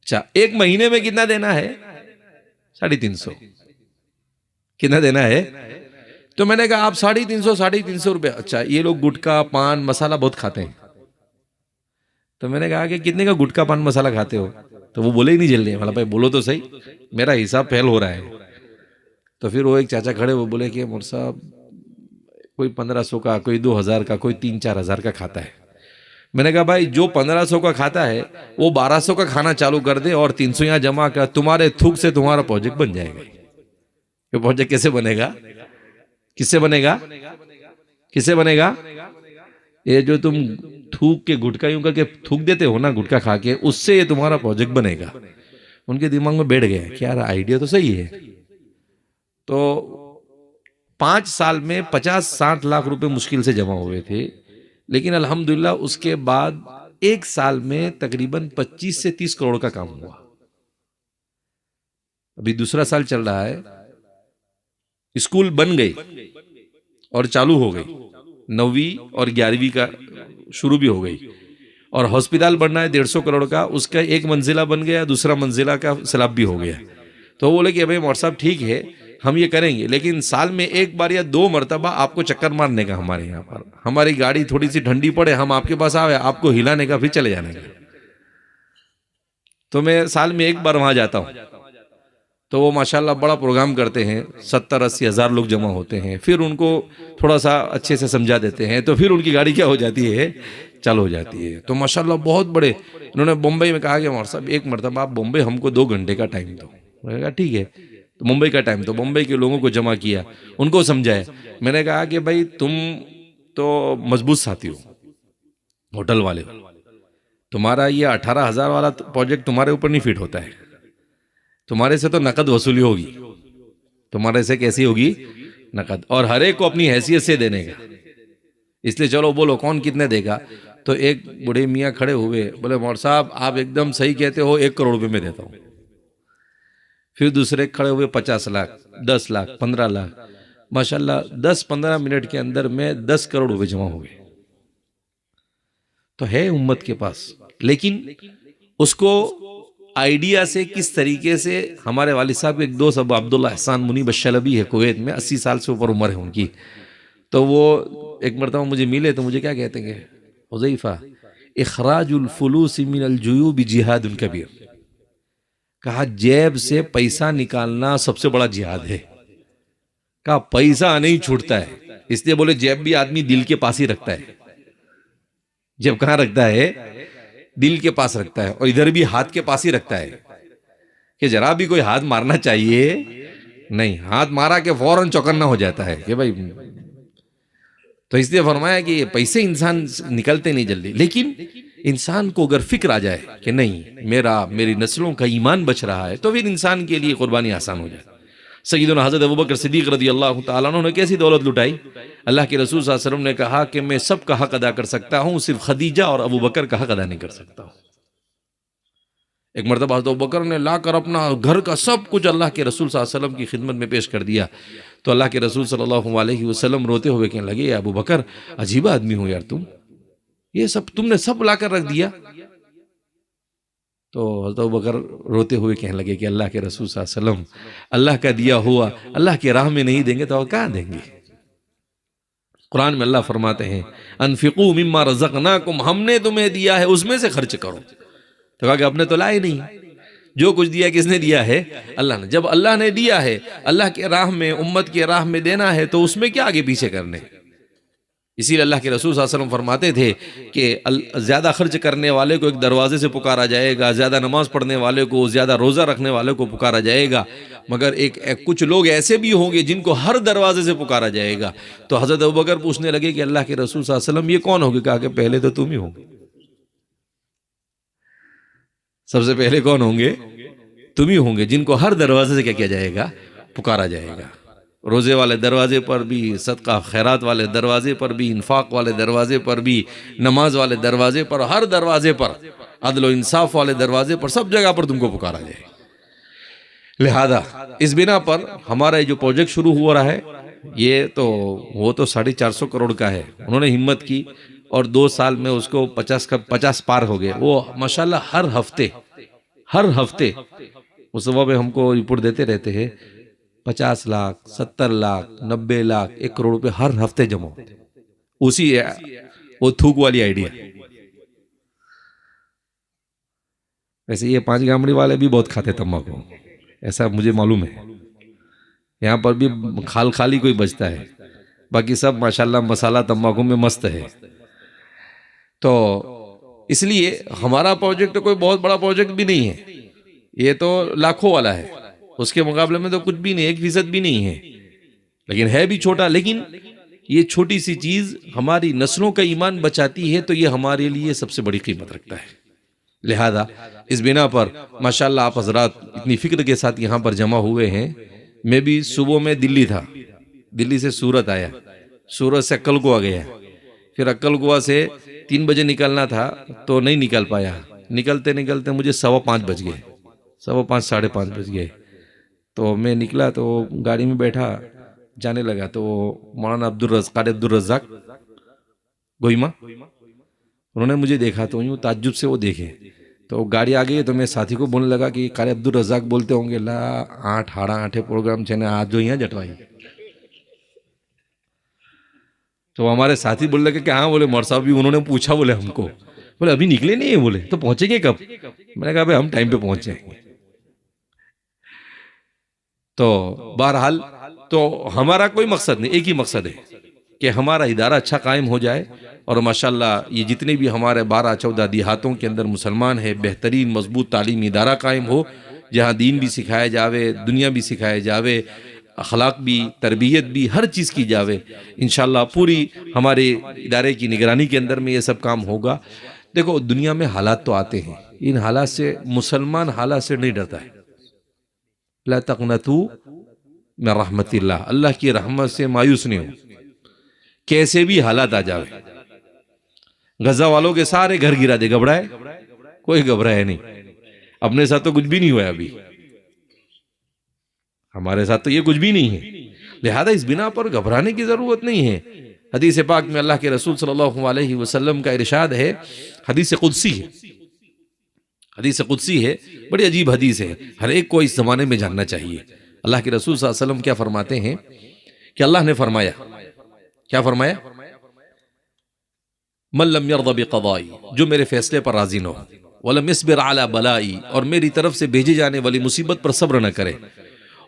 اچھا، ایک مہینے میں کتنا دینا ہے؟ 350. کتنا دینا ہے؟ تو میں نے کہا آپ 350 روپے. اچھا، یہ لوگ گٹکا پان مسالہ بہت کھاتے ہیں. تو میں نے کہا کہ کتنے کا گٹکا پان مسالہ کھاتے ہو؟ تو وہ بولے ہی نہیں جلدی. بھائی بولو تو صحیح، میرا حساب فیل ہو رہا ہے. تو پھر وہ ایک چاچا کھڑے وہ بولے کہ مور صاحب کوئی 1500 کا، کوئی 2000 کا، کوئی 3-4 ہزار کا کھاتا ہے. میں نے کہا بھائی جو 1500 کا کھاتا ہے وہ 1200 کا کھانا چالو کر دے اور 300 یہاں جمع کر، تمہارے تھوک سے تمہارا پروجیکٹ بن جائے گا. یہ پروجیکٹ کیسے بنے گا؟ کس سے بنے گا؟ کس سے بنے گا؟ یہ جو تم تھوک کے گٹکا یوں کر کے تھوک دیتے ہو نا، گٹکا کھا کے، اس سے یہ تمہارا پروجیکٹ بنے گا. ان کے دماغ میں بیٹھ گیا کہ یار آئیڈیا تو صحیح ہے. تو 5 سال میں 50-60 لاکھ روپے مشکل سے جمع ہوئے تھے. لیکن الحمدللہ اس کے بعد ایک سال میں تقریباً 25 سے 30 کروڑ کا کام ہوا. ابھی دوسرا سال چل رہا ہے. اسکول بن گئی اور چالو ہو گئی، 9ویں اور 11ویں کا شروع بھی ہو گئی. اور ہاسپٹل بننا ہے 150 کروڑ کا، اس کا 1 منزلہ بن گیا، دوسرا منزلہ کا سلاب بھی ہو گیا. تو وہ بولے کہ ابھی مور صاحب ٹھیک ہے ہم یہ کریں گے، لیکن سال میں 1 بار یا 2 مرتبہ آپ کو چکر مارنے کا ہمارے یہاں پر، ہماری گاڑی تھوڑی سی ٹھنڈی پڑے ہم آپ کے پاس آوے، آپ کو ہلانے کا پھر چلے جانے کا. تو میں سال میں 1 بار وہاں جاتا ہوں. تو وہ ماشاءاللہ بڑا پروگرام کرتے ہیں، 70-80 ہزار لوگ جمع ہوتے ہیں. پھر ان کو تھوڑا سا اچھے سے سمجھا دیتے ہیں تو پھر ان کی گاڑی کیا ہو جاتی ہے؟ چالو ہو جاتی ہے. تو ماشاءاللہ بہت بڑے. انہوں نے بمبئی میں کہا کہ مور صاحب 1 مرتبہ آپ بمبئی ہم کو 2 گھنٹے کا ٹائم دو. میں نے کہا ٹھیک ہے. تو ممبئی کا ٹائم، تو ممبئی کے لوگوں کو جمع کیا، ان کو سمجھایا. میں نے کہا کہ بھائی تم تو مضبوط ساتھی ہو، ہوٹل والے ہو، تمہارا یہ 18,000 والا پروجیکٹ تمہارے اوپر نہیں فٹ ہوتا ہے. تمہارے سے تو نقد وصولی ہوگی. تمہارے سے کیسی ہوگی؟ نقد. اور ہر ایک کو اپنی حیثیت سے دینے کا. اس لیے چلو بولو کون کتنے دے گا. تو ایک بڑے میاں کھڑے ہوئے بولے مور صاحب آپ ایک دم صحیح کہتے ہو، 1 کروڑ روپے میں دیتا ہوں. پھر دوسرے کھڑے ہوئے 50 لاکھ، 10 لاکھ، 15 لاکھ. ماشاءاللہ 10-15 منٹ کے اندر میں 10 کروڑ روپے جمع ہو گئے. تو ہے امت کے پاس، لیکن اس کو آئیڈیا سے کس طریقے سے. ہمارے والد صاحب کے ایک دوست ابو عبداللہ احسان منیب الشلبی ہے کویت میں، 80 سال سے اوپر عمر ہے ان کی. تو وہ ایک مرتبہ مجھے ملے تو مجھے کیا کہتے ہیں، حذیفہ اخراج الفلوس من الجیوب جہاد کبیر. کہا جیب سے پیسہ نکالنا سب سے بڑا جہاد ہے. کہا پیسہ نہیں چھوٹتا ہے، اس لیے بولے جیب بھی آدمی دل کے پاس ہی رکھتا ہے. جب کہاں رکھتا ہے؟ دل کے پاس رکھتا ہے، اور ادھر بھی ہاتھ کے پاس ہی رکھتا ہے کہ ذرا بھی کوئی ہاتھ مارنا چاہیے نہیں، ہاتھ مارا کہ فوراً چوکنا ہو جاتا ہے کہ بھائی. تو اس لیے فرمایا کہ پیسے انسان نکلتے نہیں جلدی، لیکن انسان کو اگر فکر آ جائے کہ نہیں میری نسلوں کا ایمان بچ رہا ہے، تو پھر انسان کے لیے قربانی آسان ہو جائے. سیدنا حضرت ابوبکر صدیق رضی اللہ تعالیٰ عنہ نے کیسی دولت لٹائی؟ اللہ کے رسول صلی اللہ علیہ وسلم نے کہا کہ میں سب کا حق ادا کر سکتا ہوں، صرف خدیجہ اور ابوبکر کا حق ادا نہیں کر سکتا ہوں. ایک مرتبہ حضرت ابوبکر نے لا کر اپنا گھر کا سب کچھ اللہ کے رسول صلی اللہ علیہ وسلم کی خدمت میں پیش کر دیا. تو اللہ کے رسول صلی اللہ علیہ وسلم روتے ہوئے کہنے لگے، ابوبکر عجیب آدمی ہو یار تم، یہ سب تم نے سب لا کر رکھ دیا. تو حضرت ابوبکر روتے ہوئے کہنے لگے کہ اللہ کے رسول صلی اللہ علیہ وسلم، اللہ کا دیا ہوا اللہ کے راہ میں نہیں دیں گے تو اور کہاں دیں گے؟ قرآن میں اللہ فرماتے ہیں انفقوا مما رزقناکم، ہم نے تمہیں دیا ہے اس میں سے خرچ کرو. تو کہا کہ اپنے تو لائے نہیں، جو کچھ دیا کس نے دیا ہے؟ اللہ نے. جب اللہ نے دیا ہے، اللہ کے راہ میں، امت کے راہ میں دینا ہے، تو اس میں کیا آگے پیچھے کرنے؟ اسی لیے اللہ کے رسول صلی اللہ علیہ وسلم فرماتے تھے کہ زیادہ خرچ کرنے والے کو ایک دروازے سے پکارا جائے گا، زیادہ نماز پڑھنے والے کو، زیادہ روزہ رکھنے والے کو پکارا جائے گا، مگر کچھ لوگ ایسے بھی ہوں گے جن کو ہر دروازے سے پکارا جائے گا. تو حضرت ابوبکر پوچھنے لگے کہ اللہ کے رسول صلی اللہ علیہ وسلم یہ کون ہوگے؟ کہا کہ پہلے تو تم ہی ہوں گے، سب سے پہلے کون ہوں گے؟ تم ہی ہوں گے، جن کو ہر دروازے سے کیا کیا جائے گا؟ پکارا جائے گا. روزے والے دروازے پر بھی، صدقہ خیرات والے دروازے پر بھی، انفاق والے دروازے پر بھی، نماز والے دروازے پر، ہر دروازے پر، عدل و انصاف والے دروازے پر، سب جگہ پر تم کو پکارا جائے. لہذا اس بنا پر ہمارا جو پروجیکٹ شروع ہو رہا ہے، یہ تو وہ تو 450 کروڑ کا ہے. انہوں نے ہمت کی اور 2 سال میں اس کو 50 پار ہو گئے. وہ ماشاءاللہ ہر ہفتے اس صبح ہم کو رپورٹ دیتے رہتے ہیں 50 لاکھ 70 لاکھ 90 لاکھ 1 کروڑ روپے ہر ہفتے جمع ہوتے. اسی وہ تھوک والی آئیڈیا. ویسے یہ 5 گامڑی والے بھی بہت کھاتے تمباکو، ایسا مجھے معلوم ہے. یہاں پر بھی خالی کوئی بچتا ہے، باقی سب ماشاءاللہ مسالہ تمباکو میں مست ہے. تو اس لیے ہمارا پروجیکٹ کوئی بہت بڑا پروجیکٹ بھی نہیں ہے، یہ تو لاکھوں والا ہے، اس کے مقابلے میں تو کچھ بھی نہیں، 1% بھی نہیں ہے، لیکن ہے بھی چھوٹا. لیکن یہ چھوٹی سی چیز ہماری نسلوں کا ایمان بچاتی ہے، تو یہ ہمارے لیے سب سے بڑی قیمت رکھتا ہے. لہذا اس بنا پر ماشاءاللہ آپ حضرات اتنی فکر کے ساتھ یہاں پر جمع ہوئے ہیں. میں بھی صبح میں دلی تھا، دلی سے سورت آیا، سورت سے عقل گوا گیا، پھر عقل گوا سے 3 بجے نکلنا تھا تو نہیں نکل پایا. نکلتے مجھے 5:15 بج گئے، 5:15 5:30 بج گئے. تو میں نکلا تو گاڑی میں بیٹھا جانے لگا، تو مولانا قاری عبدالرزاق گوئیما انہوں نے مجھے دیکھا تو یوں تعجب سے وہ دیکھے. تو گاڑی آ گئی تو میں ساتھی کو بولنے لگا کہ قاری عبدالرزاق بولتے ہوں گے لا 8 پروگرام چھنے آج جو یہاں جٹوائی. تو ہمارے ساتھی بولنے لگے کہ ہاں، بولے مور صاحب بھی انہوں نے پوچھا، بولے ہم کو، بولے ابھی نکلے نہیں ہیں، بولے تو پہنچیں گے کب؟ میں نے کہا بھائی ہم ٹائم پہ پہنچ جائیں گے. تو بہرحال تو ہمارا کوئی مقصد نہیں، ایک ہی مقصد ہے کہ ہمارا ادارہ اچھا قائم ہو جائے، اور ماشاءاللہ یہ جتنے بھی ہمارے 12-14 دیہاتوں کے اندر مسلمان ہیں، بہترین مضبوط تعلیمی ادارہ قائم ہو، جہاں دین بھی سکھایا جاوے، دنیا بھی سکھایا جاوے، اخلاق بھی، تربیت بھی، ہر چیز کی جاوے. انشاءاللہ پوری ہمارے ادارے کی نگرانی کے اندر میں یہ سب کام ہوگا. دیکھو دنیا میں حالات تو آتے ہیں، ان حالات سے مسلمان حالات سے نہیں ڈرتا ہے. لا تقنطوا من رحمت اللہ، اللہ کی رحمت سے مایوس نہیں ہو، کیسے بھی حالات آ جاوے. غزہ والوں کے سارے گھر گرا دے، گھبرائے کوئی گھبرایا نہیں. اپنے ساتھ تو کچھ بھی نہیں ہوا ہے، ابھی ہمارے ساتھ تو یہ کچھ بھی نہیں ہے. لہذا اس بنا پر گھبرانے کی ضرورت نہیں ہے. حدیث پاک میں اللہ کے رسول صلی اللہ علیہ وسلم کا ارشاد ہے، حدیث قدسی ہے، بڑی عجیب حدیث ہے، ہر ایک کو اس زمانے میں جاننا چاہیے. اللہ کے رسول صلی اللہ علیہ وسلم کیا فرماتے ہیں کہ اللہ نے فرمایا، کیا فرمایا؟ من لم یرض بقضائی، جو میرے فیصلے پر راضی نہ ہو، ولم یصبر علی بلائی، اور میری طرف سے بھیجی جانے والی مصیبت پر صبر نہ کرے،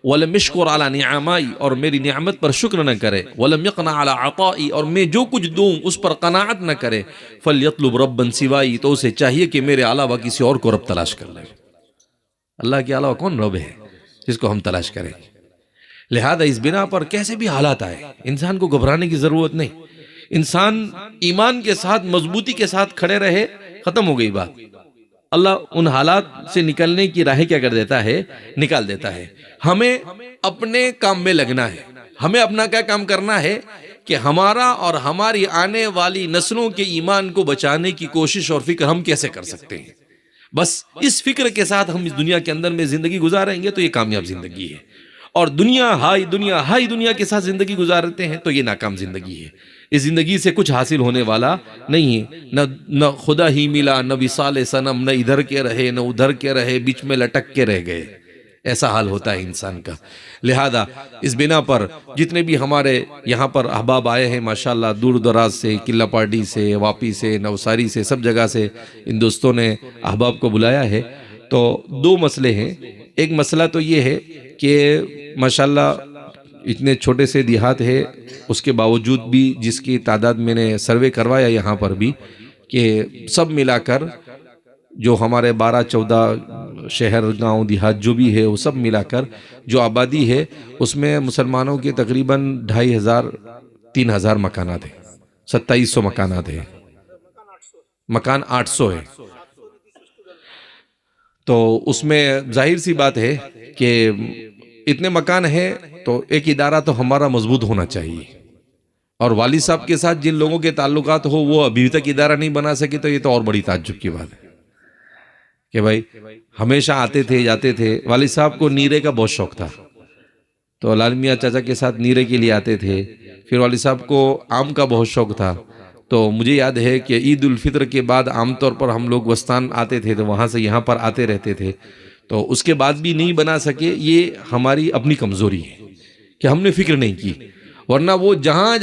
وَلَمْ يَشْكُرْ عَلَى نِعَمَائِ اور میری نعمت پر شکر نہ کرے، وَلَمْ يَقْنَعْ عَلَى عَطَائِ اور میں جو کچھ دوں اس پر قناعت نہ کرے، فَلْيَطْلُبْ رَبًّا سِوَائِ تو اسے چاہیے کہ میرے علاوہ کسی اور کو رب تلاش کر لے۔ اللہ کے علاوہ کون رب ہے جس کو ہم تلاش کریں؟ لہذا اس بنا پر کیسے بھی حالات آئے انسان کو گھبرانے کی ضرورت نہیں، انسان ایمان کے ساتھ مضبوطی کے ساتھ کھڑے رہے، ختم ہو گئی بات۔ اللہ ان حالات سے نکلنے کی راہیں کیا کر دیتا ہے؟ نکال دیتا ہے۔ ہمیں اپنے کام میں لگنا ہے، ہمیں اپنا کیا کام کرنا ہے کہ ہمارا اور ہماری آنے والی نسلوں کے ایمان کو بچانے کی کوشش اور فکر ہم کیسے کر سکتے ہیں، بس اس فکر کے ساتھ ہم اس دنیا کے اندر میں زندگی گزاریں گے تو یہ کامیاب زندگی ہے، اور دنیا ہائی کے ساتھ زندگی گزارتے ہیں تو یہ ناکام زندگی ہے۔ اس زندگی سے کچھ حاصل ہونے والا نہیں ہے، نہ خدا ہی ملا، نہ وصال صنم، نہ ادھر کے رہے نہ ادھر کے رہے، بیچ میں لٹک کے رہ گئے، ایسا حال ہوتا ہے انسان کا۔ لہذا اس بنا پر جتنے بھی ہمارے یہاں پر احباب آئے ہیں ماشاءاللہ، دور دراز سے، قلعہ پارٹی سے، واپی سے، نوساری سے، سب جگہ سے ان دوستوں نے احباب کو بلایا ہے، تو دو مسئلے ہیں۔ ایک مسئلہ تو یہ ہے کہ ماشاءاللہ اتنے چھوٹے سے دیہات ہے، اس کے باوجود بھی جس کی تعداد میں نے سروے کروایا یہاں پر بھی کہ سب ملا کر جو ہمارے 12-14 شہر گاؤں دیہات جو بھی ہے وہ سب ملا کر جو آبادی ہے اس میں مسلمانوں کے تقریباً 2500-3000 مکانات ہیں، 2700 مکانات ہیں، مکان 800 ہے۔ تو اس میں ظاہر سی بات ہے کہ اتنے مکان ہیں تو ایک ادارہ تو ہمارا مضبوط ہونا چاہیے، اور والد صاحب کے ساتھ جن لوگوں کے تعلقات ہو وہ ابھی تک ادارہ نہیں بنا سکے تو یہ تو اور بڑی تعجب کی بات ہے کہ بھائی ہمیشہ آتے تھے جاتے تھے۔ والد صاحب کو نیرے کا بہت شوق تھا، تو لال میاں چاچا کے ساتھ نیرے کے لیے آتے تھے۔ پھر والد صاحب کو آم کا بہت شوق تھا، تو مجھے یاد ہے کہ عید الفطر کے بعد عام طور پر ہم لوگ وستان آتے تھے تو وہاں سے یہاں پر آتے رہتے تھے، تو اس کے بعد بھی نہیں بنا سکے۔ یہ ہماری اپنی کمزوری ہے کہ ہم نے فکر نہیں کی، ورنہ وہ جہاں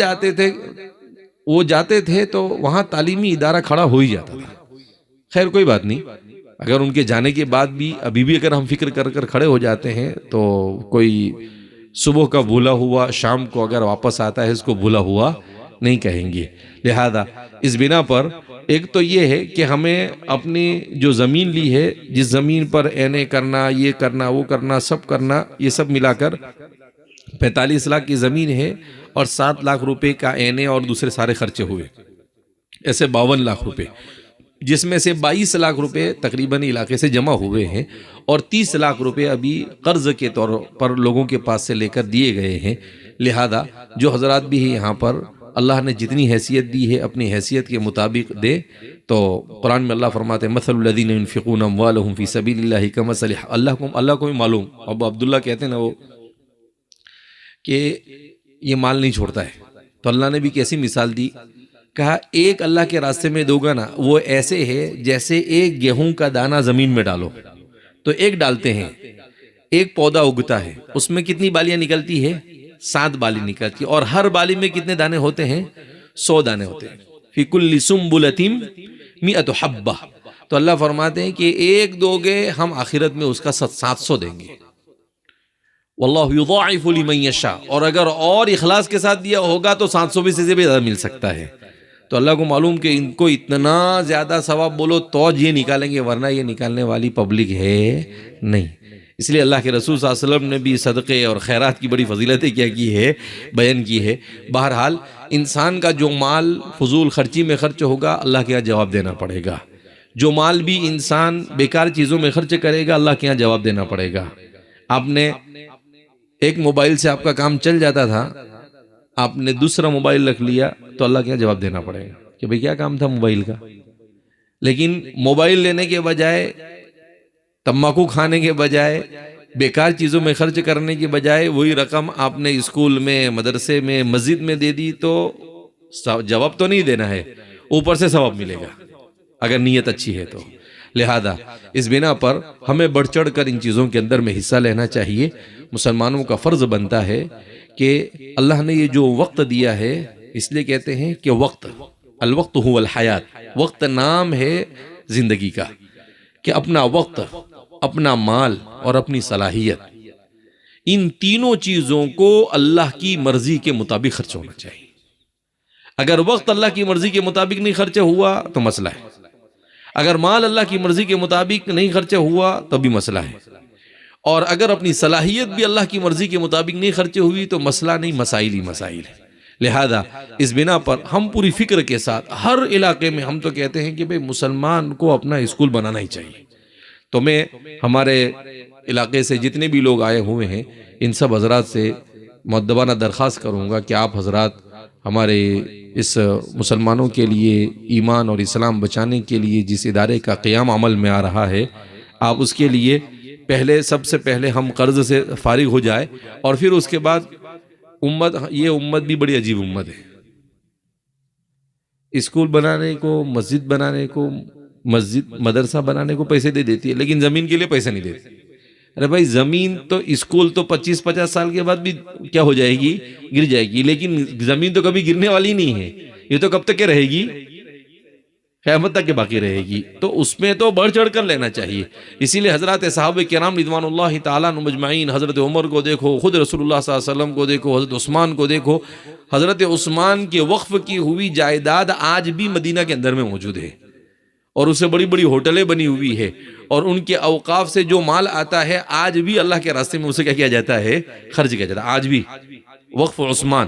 جاتے تھے تو وہاں تعلیمی ادارہ کھڑا ہو ہی جاتا تھا۔ خیر کوئی بات نہیں، اگر ان کے جانے کے بعد بھی ابھی بھی اگر ہم فکر کر کر کھڑے ہو جاتے ہیں تو کوئی صبح کا بھولا ہوا شام کو اگر واپس آتا ہے اس کو بھولا ہوا نہیں کہیں گے۔ لہذا اس بنا پر ایک تو یہ ہے کہ ہمیں اپنی جو زمین لی ہے، جس زمین پر اینے کرنا، یہ کرنا، وہ کرنا، سب کرنا، یہ سب ملا کر 45 لاکھ کی زمین ہے، اور 7 لاکھ روپے کا اینے اور دوسرے سارے خرچے ہوئے، ایسے 52 لاکھ روپے، جس میں سے 22 لاکھ روپے تقریباً علاقے سے جمع ہوئے ہیں، اور 30 لاکھ روپے ابھی قرض کے طور پر لوگوں کے پاس سے لے کر دیے گئے ہیں۔ لہذا جو حضرات بھی ہیں یہاں پر، اللہ نے جتنی حیثیت دی ہے اپنی حیثیت کے مطابق دے۔ تو قرآن میں اللہ فرماتے ہیں مثل الذین ينفقون اموالهم فی سبیل اللہ کمثل، اللہ کو بھی معلوم، اب عبداللہ کہتے ہیں نا وہ کہ یہ مال نہیں چھوڑتا ہے، تو اللہ نے بھی کیسی مثال دی، کہا ایک اللہ کے راستے میں دو گا نا، وہ ایسے ہے جیسے ایک گیہوں کا دانہ زمین میں ڈالو، تو ایک ڈالتے ہیں، ایک پودا اگتا ہے، اس میں کتنی بالیاں نکلتی ہے؟ 7 بالی نکلتی، اور ہر بالی میں کتنے دانے ہوتے ہیں؟ 100 دانے ہوتے ہیں۔ فی کل سنبلۃ 100 حبہ، تو اللہ فرماتے ہیں کہ ایک دو گے ہم آخرت میں اس کا 700 دیں گے۔ واللہ یضاعف لمن یشاء، اور اگر اور اخلاص کے ساتھ دیا ہوگا تو 700 بھی سے زیادہ مل سکتا ہے۔ تو اللہ کو معلوم کہ ان کو اتنا زیادہ ثواب بولو تو یہ نکالیں گے، ورنہ یہ نکالنے والی پبلک ہے نہیں۔ اس لیے اللہ کے رسول صلی اللہ علیہ وسلم نے بھی صدقے اور خیرات کی بڑی فضیلتیں کیا کی ہے، بیان کی ہے۔ بہرحال انسان کا جو مال فضول خرچی میں خرچ ہوگا اللہ کے یہاں جواب دینا پڑے گا، جو مال بھی انسان بیکار چیزوں میں خرچ کرے گا اللہ کے یہاں جواب دینا پڑے گا۔ آپ نے ایک موبائل سے آپ کا کام چل جاتا تھا، آپ نے دوسرا موبائل رکھ لیا تو اللہ کے یہاں جواب دینا پڑے گا کہ بھئی کیا کام تھا موبائل کا۔ لیکن موبائل لینے کے بجائے، تمباکو کھانے کے بجائے، بیکار چیزوں میں خرچ کرنے کے بجائے وہی رقم آپ نے اسکول میں، مدرسے میں، مسجد میں دے دی تو جواب تو نہیں دینا ہے، اوپر سے ثواب ملے گا اگر نیت اچھی ہے تو۔ لہذا اس بنا پر ہمیں بڑھ چڑھ کر ان چیزوں کے اندر میں حصہ لینا چاہیے۔ مسلمانوں کا فرض بنتا ہے کہ اللہ نے یہ جو وقت دیا ہے، اس لیے کہتے ہیں کہ وقت، الوقت هو الحیات، وقت نام ہے زندگی کا، کہ اپنا وقت، اپنا مال اور اپنی صلاحیت، ان تینوں چیزوں کو اللہ کی مرضی کے مطابق خرچ ہونا چاہیے. اگر وقت اللہ کی مرضی کے مطابق نہیں خرچ ہوا تو مسئلہ ہے. اگر مال اللہ کی مرضی کے مطابق نہیں خرچ ہوا تو بھی مسئلہ ہے. اور اگر اپنی صلاحیت بھی اللہ کی مرضی کے مطابق نہیں خرچ ہوئی تو مسئلہ نہیں، مسائل ہی مسائل ہے. لہذا اس بنا پر ہم پوری فکر کے ساتھ ہر علاقے میں ہم تو کہتے ہیں کہ بھئی مسلمان کو اپنا اسکول بنانا ہی چاہیے. تو میں ہمارے علاقے سے جتنے بھی لوگ آئے ہوئے ہیں ان سب حضرات سے مؤدبانہ درخواست کروں گا کہ آپ حضرات ہمارے اس مسلمانوں کے لیے ایمان اور اسلام بچانے کے لیے جس ادارے کا قیام عمل میں آ رہا ہے، آپ اس کے لیے سب سے پہلے ہم قرض سے فارغ ہو جائے، اور پھر اس کے بعد یہ امت بھی بڑی عجیب امت ہے. اسکول بنانے کو، مسجد بنانے کو، مدرسہ بنانے کو پیسے دے دیتی ہے، لیکن زمین کے لیے پیسے نہیں دیتی. ارے بھائی زمین تو، اسکول تو 25-50 سال کے بعد بھی کیا ہو جائے گی، گر جائے گی، لیکن زمین تو کبھی گرنے والی نہیں ہے. یہ تو کب تک رہے گی؟ قیامت تک کے باقی رہے گی. تو اس میں تو بڑھ چڑھ کر لینا چاہیے. اسی لیے حضرات صحابہ کرام رضوان اللہ تعالیٰ عنہم اجمعین، حضرت عمر کو دیکھو، خود رسول اللہ صلی اللہ علیہ وسلم کو دیکھو، حضرت عثمان کو دیکھو. حضرت عثمان کے وقف کی ہوئی جائیداد آج بھی مدینہ کے اندر میں موجود ہے، اور اسے بڑی بڑی ہوٹلیں بنی ہوئی ہے، اور ان کے اوقاف سے جو مال آتا ہے آج بھی اللہ کے راستے میں اسے کیا کیا جاتا ہے، خرچ کیا جاتا ہے. آج بھی وقف عثمان،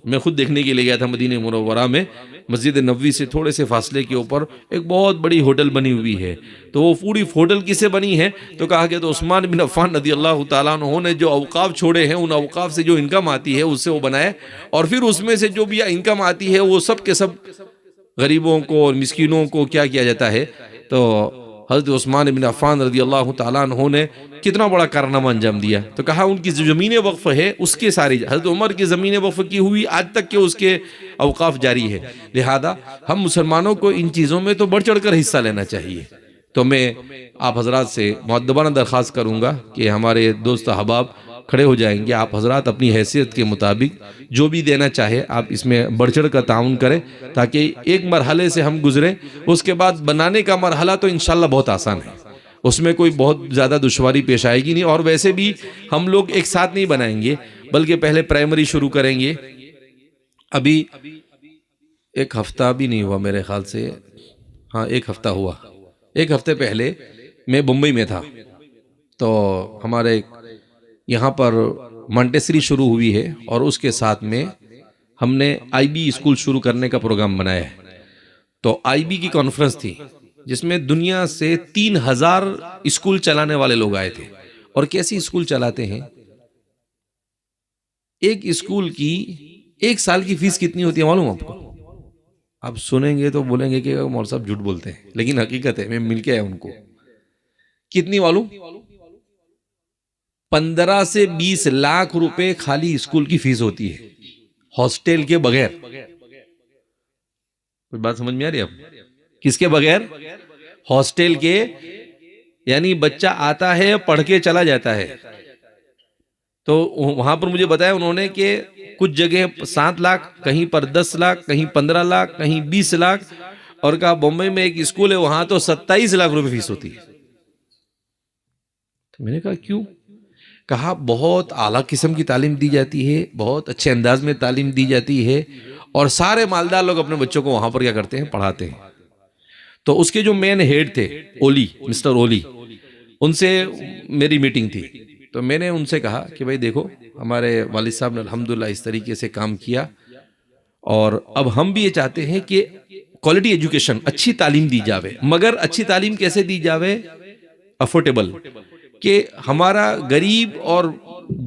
میں خود دیکھنے کے لیے گیا تھا مدینہ منورہ میں، مسجد نبوی سے تھوڑے سے فاصلے کے اوپر ایک بہت بڑی ہوٹل بنی ہوئی ہے. تو وہ پوری ہوٹل کسے بنی ہے؟ تو کہا کہ تو عثمان بن عفان رضی اللہ تعالیٰ عنہ نے جو اوقاف چھوڑے ہیں، ان اوقاف سے جو انکم آتی ہے اس سے وہ بنائے، اور پھر اس میں سے جو بھی انکم آتی ہے وہ سب کے سب غریبوں کو اور مسکینوں کو کیا کیا جاتا ہے. تو حضرت عثمان بن عفان رضی اللہ تعالیٰ عنہ نے کتنا بڑا کارنامہ انجام دیا. تو کہا ان کی جو زمین وقف ہے اس کے ساری، حضرت عمر کی زمین وقف کی ہوئی آج تک کہ اس کے اوقاف جاری ہے. لہذا ہم مسلمانوں کو ان چیزوں میں تو بڑھ چڑھ کر حصہ لینا چاہیے. تو میں آپ حضرات سے مؤدبانہ درخواست کروں گا کہ ہمارے دوست احباب کھڑے ہو جائیں گے. آپ حضرات اپنی حیثیت کے مطابق جو بھی دینا چاہے آپ اس میں بڑھ چڑھ کر تعاون کریں، تاکہ ایک مرحلے سے ہم گزریں. اس کے بعد بنانے کا مرحلہ تو انشاءاللہ بہت آسان ہے، اس میں کوئی بہت زیادہ دشواری پیش آئے گی نہیں. اور ویسے بھی ہم لوگ ایک ساتھ نہیں بنائیں گے، بلکہ پہلے پرائمری شروع کریں گے. ابھی ایک ہفتہ بھی نہیں ہوا میرے خیال سے، ہاں ایک ہفتہ ہوا. ایک ہفتے پہلے میں بمبئی میں تھا، تو ہمارے یہاں پر مانٹیسری شروع ہوئی ہے، اور اس کے ساتھ میں ہم نے آئی بی اسکول شروع کرنے کا پروگرام بنایا ہے. تو آئی بی کی کانفرنس تھی جس میں دنیا سے 3000 اسکول چلانے والے لوگ آئے تھے. اور کیسی اسکول چلاتے ہیں؟ ایک اسکول کی ایک سال کی فیس کتنی ہوتی ہے معلوم آپ کو؟ آپ سنیں گے تو بولیں گے کہ مولوی صاحب جھوٹ بولتے ہیں، لیکن حقیقت ہے. میں مل کے آیا ان کو. کتنی معلوم؟ 15 سے 20 لاکھ روپے خالی اسکول کی فیس ہوتی ہے، ہاسٹل کے بغیر. کوئی بات سمجھ میں آ رہی ہے آپ؟ کس کے بغیر؟ ہاسٹل کے. یعنی بچہ آتا ہے پڑھ کے چلا جاتا ہے. تو وہاں پر مجھے بتایا انہوں نے کہ کچھ جگہ 7 لاکھ، کہیں پر 10 لاکھ، کہیں 15 لاکھ، کہیں 20 لاکھ. اور کہا بمبئی میں ایک اسکول ہے وہاں تو 27 لاکھ روپے فیس ہوتی ہے. تو میں نے کہا کیوں؟ کہا بہت اعلیٰ قسم کی تعلیم دی جاتی ہے، بہت اچھے انداز میں تعلیم دی جاتی ہے، اور سارے مالدار لوگ اپنے بچوں کو وہاں پر کیا کرتے ہیں، پڑھاتے ہیں. تو اس کے جو مین ہیڈ تھے اولی، مسٹر اولی، ان سے میری میٹنگ تھی. تو میں نے ان سے کہا کہ بھائی دیکھو ہمارے والد صاحب نے الحمدللہ اس طریقے سے کام کیا، اور اب ہم بھی یہ چاہتے ہیں کہ کوالٹی ایجوکیشن، اچھی تعلیم دی جاوے. مگر اچھی تعلیم کیسے دی جاوے؟ افورڈیبل، کہ ہمارا غریب اور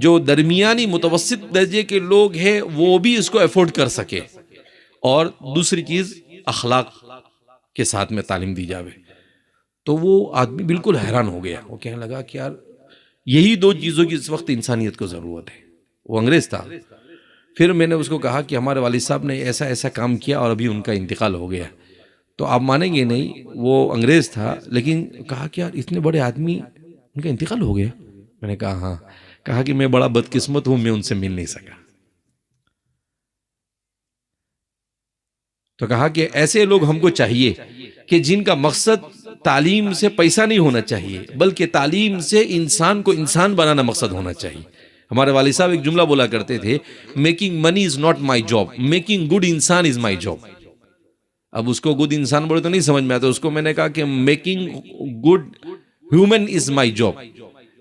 جو درمیانی متوسط درجے کے لوگ ہیں وہ بھی اس کو افورڈ کر سکے. اور دوسری چیز اخلاق کے ساتھ میں تعلیم دی جاوے. تو وہ آدمی بالکل حیران ہو گیا. وہ کہنے لگا کہ یار یہی 2 چیزوں کی اس وقت انسانیت کو ضرورت ہے. وہ انگریز تھا. پھر میں نے اس کو کہا کہ ہمارے والد صاحب نے ایسا ایسا کام کیا اور ابھی ان کا انتقال ہو گیا. تو آپ مانیں گے نہیں، وہ انگریز تھا، لیکن کہا کہ یار اتنے بڑے آدمی ان کا انتقال ہو گیا. میں نے کہا ہاں. کہا کہ میں بڑا بدقسمت ہوں، میں ان سے مل نہیں سکا. تو کہا کہ ایسے لوگ ہم کو چاہیے کہ جن کا مقصد تعلیم سے پیسہ نہیں ہونا چاہیے، بلکہ تعلیم سے انسان کو انسان بنانا مقصد ہونا چاہیے. ہمارے والد صاحب ایک جملہ بولا کرتے تھے, making money is not my job, making good انسان از مائی جاب. اب اس کو گڈ انسان بولے تو نہیں سمجھ میں آتا, اس کو میں نے کہا کہ making good human is my job.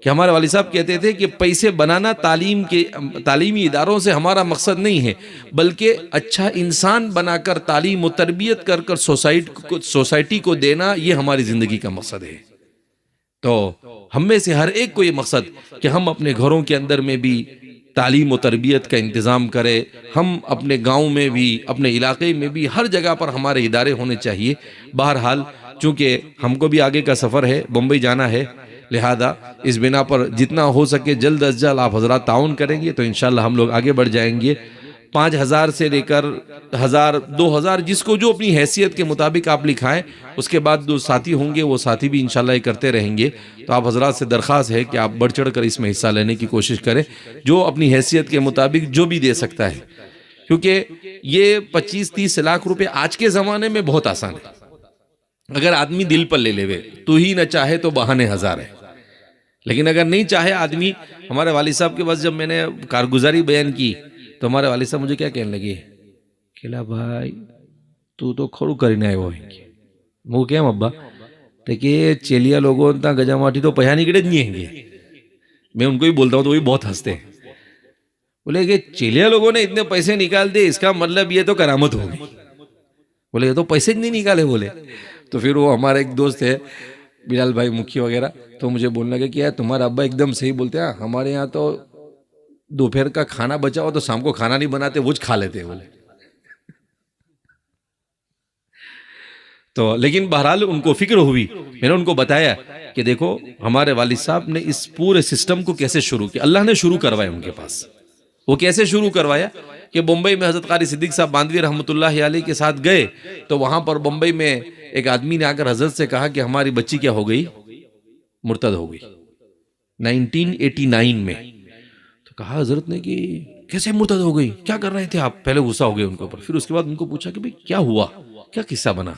کہ ہمارے والد صاحب کہتے تھے کہ پیسے بنانا تعلیمی اداروں سے ہمارا مقصد نہیں ہے, بلکہ اچھا انسان بنا کر تعلیم و تربیت کر کر سوسائٹی کو دینا, یہ ہماری زندگی کا مقصد ہے. تو ہم میں سے ہر ایک کو یہ مقصد کہ ہم اپنے گھروں کے اندر میں بھی تعلیم و تربیت کا انتظام کریں, ہم اپنے گاؤں میں بھی, اپنے علاقے میں بھی, ہر جگہ پر ہمارے ادارے ہونے چاہیے. بہرحال چونکہ ہم کو بھی آگے کا سفر ہے, بمبئی جانا ہے, لہذا اس بنا پر جتنا ہو سکے جلد از جلد آپ حضرات تعاون کریں گے تو انشاءاللہ ہم لوگ آگے بڑھ جائیں گے. 5,000 سے لے کر 1,000 2,000 جس کو جو اپنی حیثیت کے مطابق آپ لکھائیں. اس کے بعد جو ساتھی ہوں گے وہ ساتھی بھی انشاءاللہ یہ کرتے رہیں گے. تو آپ حضرات سے درخواست ہے کہ آپ بڑھ چڑھ کر اس میں حصہ لینے کی کوشش کریں, جو اپنی حیثیت کے مطابق جو بھی دے سکتا ہے, کیونکہ یہ 25-30 لاکھ روپے آج کے زمانے میں بہت آسان ہے. اگر آدمی دل پر لے لے تو ہی نہ چاہے تو بہانے ہزار ہے, لیکن اگر نہیں چاہے آدمی. ہمارے والد صاحب کے پاس جب میں نے کارگزاری بیان کی تو ہمارے والد صاحب مجھے کیا کہنے لگے, کہلا بھائی تو کھڑو کرنے آئے وہ کیا ابا کہ چیلیا لوگوں تا گجا ماٹی تو پہیا نکڑے نہیں گے. میں ان کو بھی بولتا ہوں تو وہ بھی بہت ہنستے ہیں, بولے کہ چیلیا لوگوں نے اتنے پیسے نکال دے, اس کا مطلب یہ تو کرامت ہوگی. بولے یہ تو پیسے نہیں نکالے بولے. تو پھر وہ ہمارا ایک دوست ہے بلال بھائی مکھی وغیرہ, تو مجھے بولنے لگا کہ یار تمہارا ابا ایک دم صحیح بولتے ہیں, ہمارے یہاں تو دوپہر کا کھانا بچا ہو تو شام کو کھانا نہیں بناتے, وہ کھا لیتے بولے. تو لیکن بہرحال ان کو فکر ہوئی, میں نے ان کو بتایا کہ دیکھو ہمارے والد صاحب نے اس پورے سسٹم کو کیسے شروع کیا. اللہ نے شروع کروایا ان کے پاس. وہ کیسے شروع کروایا کہ بمبئی میں حضرت قاری صدیق صاحب باندھوی رحمۃ اللہ علیہ کے ساتھ گئے, تو وہاں پر بمبئی میں ایک آدمی نے آ کر حضرت سے کہا کہ ہماری بچی کیا ہو گئی, مرتد ہو گئی 1989 میں. تو کہا حضرت نے کہ کیسے مرتد ہو گئی, کیا کر رہے تھے آپ؟ پہلے غصہ ہو گئے ان کے اوپر. پھر اس کے بعد ان کو پوچھا کہ بھئی کیا ہوا, کیا قصہ بنا؟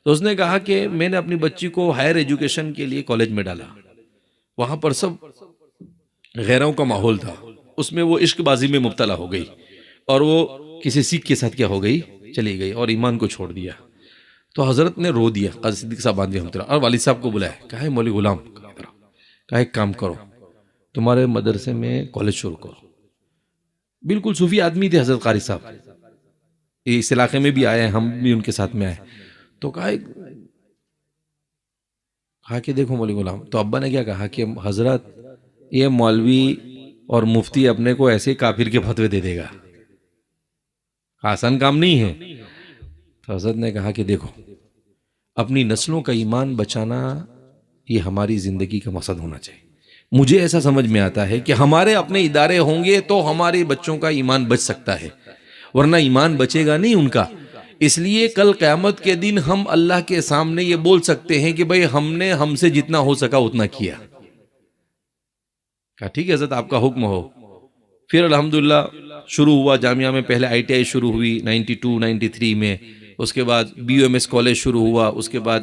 تو اس نے کہا کہ میں نے اپنی بچی کو ہائر ایجوکیشن کے لیے کالج میں ڈالا, وہاں پر سب غیروں کا ماحول تھا, اس میں وہ عشق بازی میں مبتلا ہو گئی, اور وہ کسی سکھ کے ساتھ کیا ہو گئی, چلی گئی, اور ایمان کو چھوڑ دیا. تو حضرت نے رو دیا, قاضی صدیق صاحب باندھوی رحمۃ اللہ, اور والد صاحب کو بلایا, کہا مولوی غلام, کہا ایک کام کرو, تمہارے مدرسے میں کالج شروع کرو. بالکل صوفی آدمی تھے حضرت قاری صاحب, اس علاقے میں بھی آئے, ہم بھی ان کے ساتھ میں آئے. تو کہا کہ دیکھو مولوی غلام, تو ابا نے کیا کہا کہ حضرت یہ مولوی اور مفتی اپنے کو ایسے کافر کے فتوے دے دے گا, آسان کام نہیں ہے. تو حضرت نے کہا کہ دیکھو اپنی نسلوں کا ایمان بچانا یہ ہماری زندگی کا مقصد ہونا چاہیے. مجھے ایسا سمجھ میں آتا ہے کہ ہمارے اپنے ادارے ہوں گے تو ہمارے بچوں کا ایمان بچ سکتا ہے, ورنہ ایمان بچے گا نہیں ان کا. اس لیے کل قیامت کے دن ہم اللہ کے سامنے یہ بول سکتے ہیں کہ بھئی ہم نے ہم سے جتنا ہو سکا اتنا کیا. کہا ٹھیک ہے حضرت آپ کا حکم ہو. پھر الحمدللہ شروع ہوا, جامعہ میں پہلے ITI شروع ہوئی 92-93 میں, اس کے بعد BUMS کالج شروع ہوا, اس کے بعد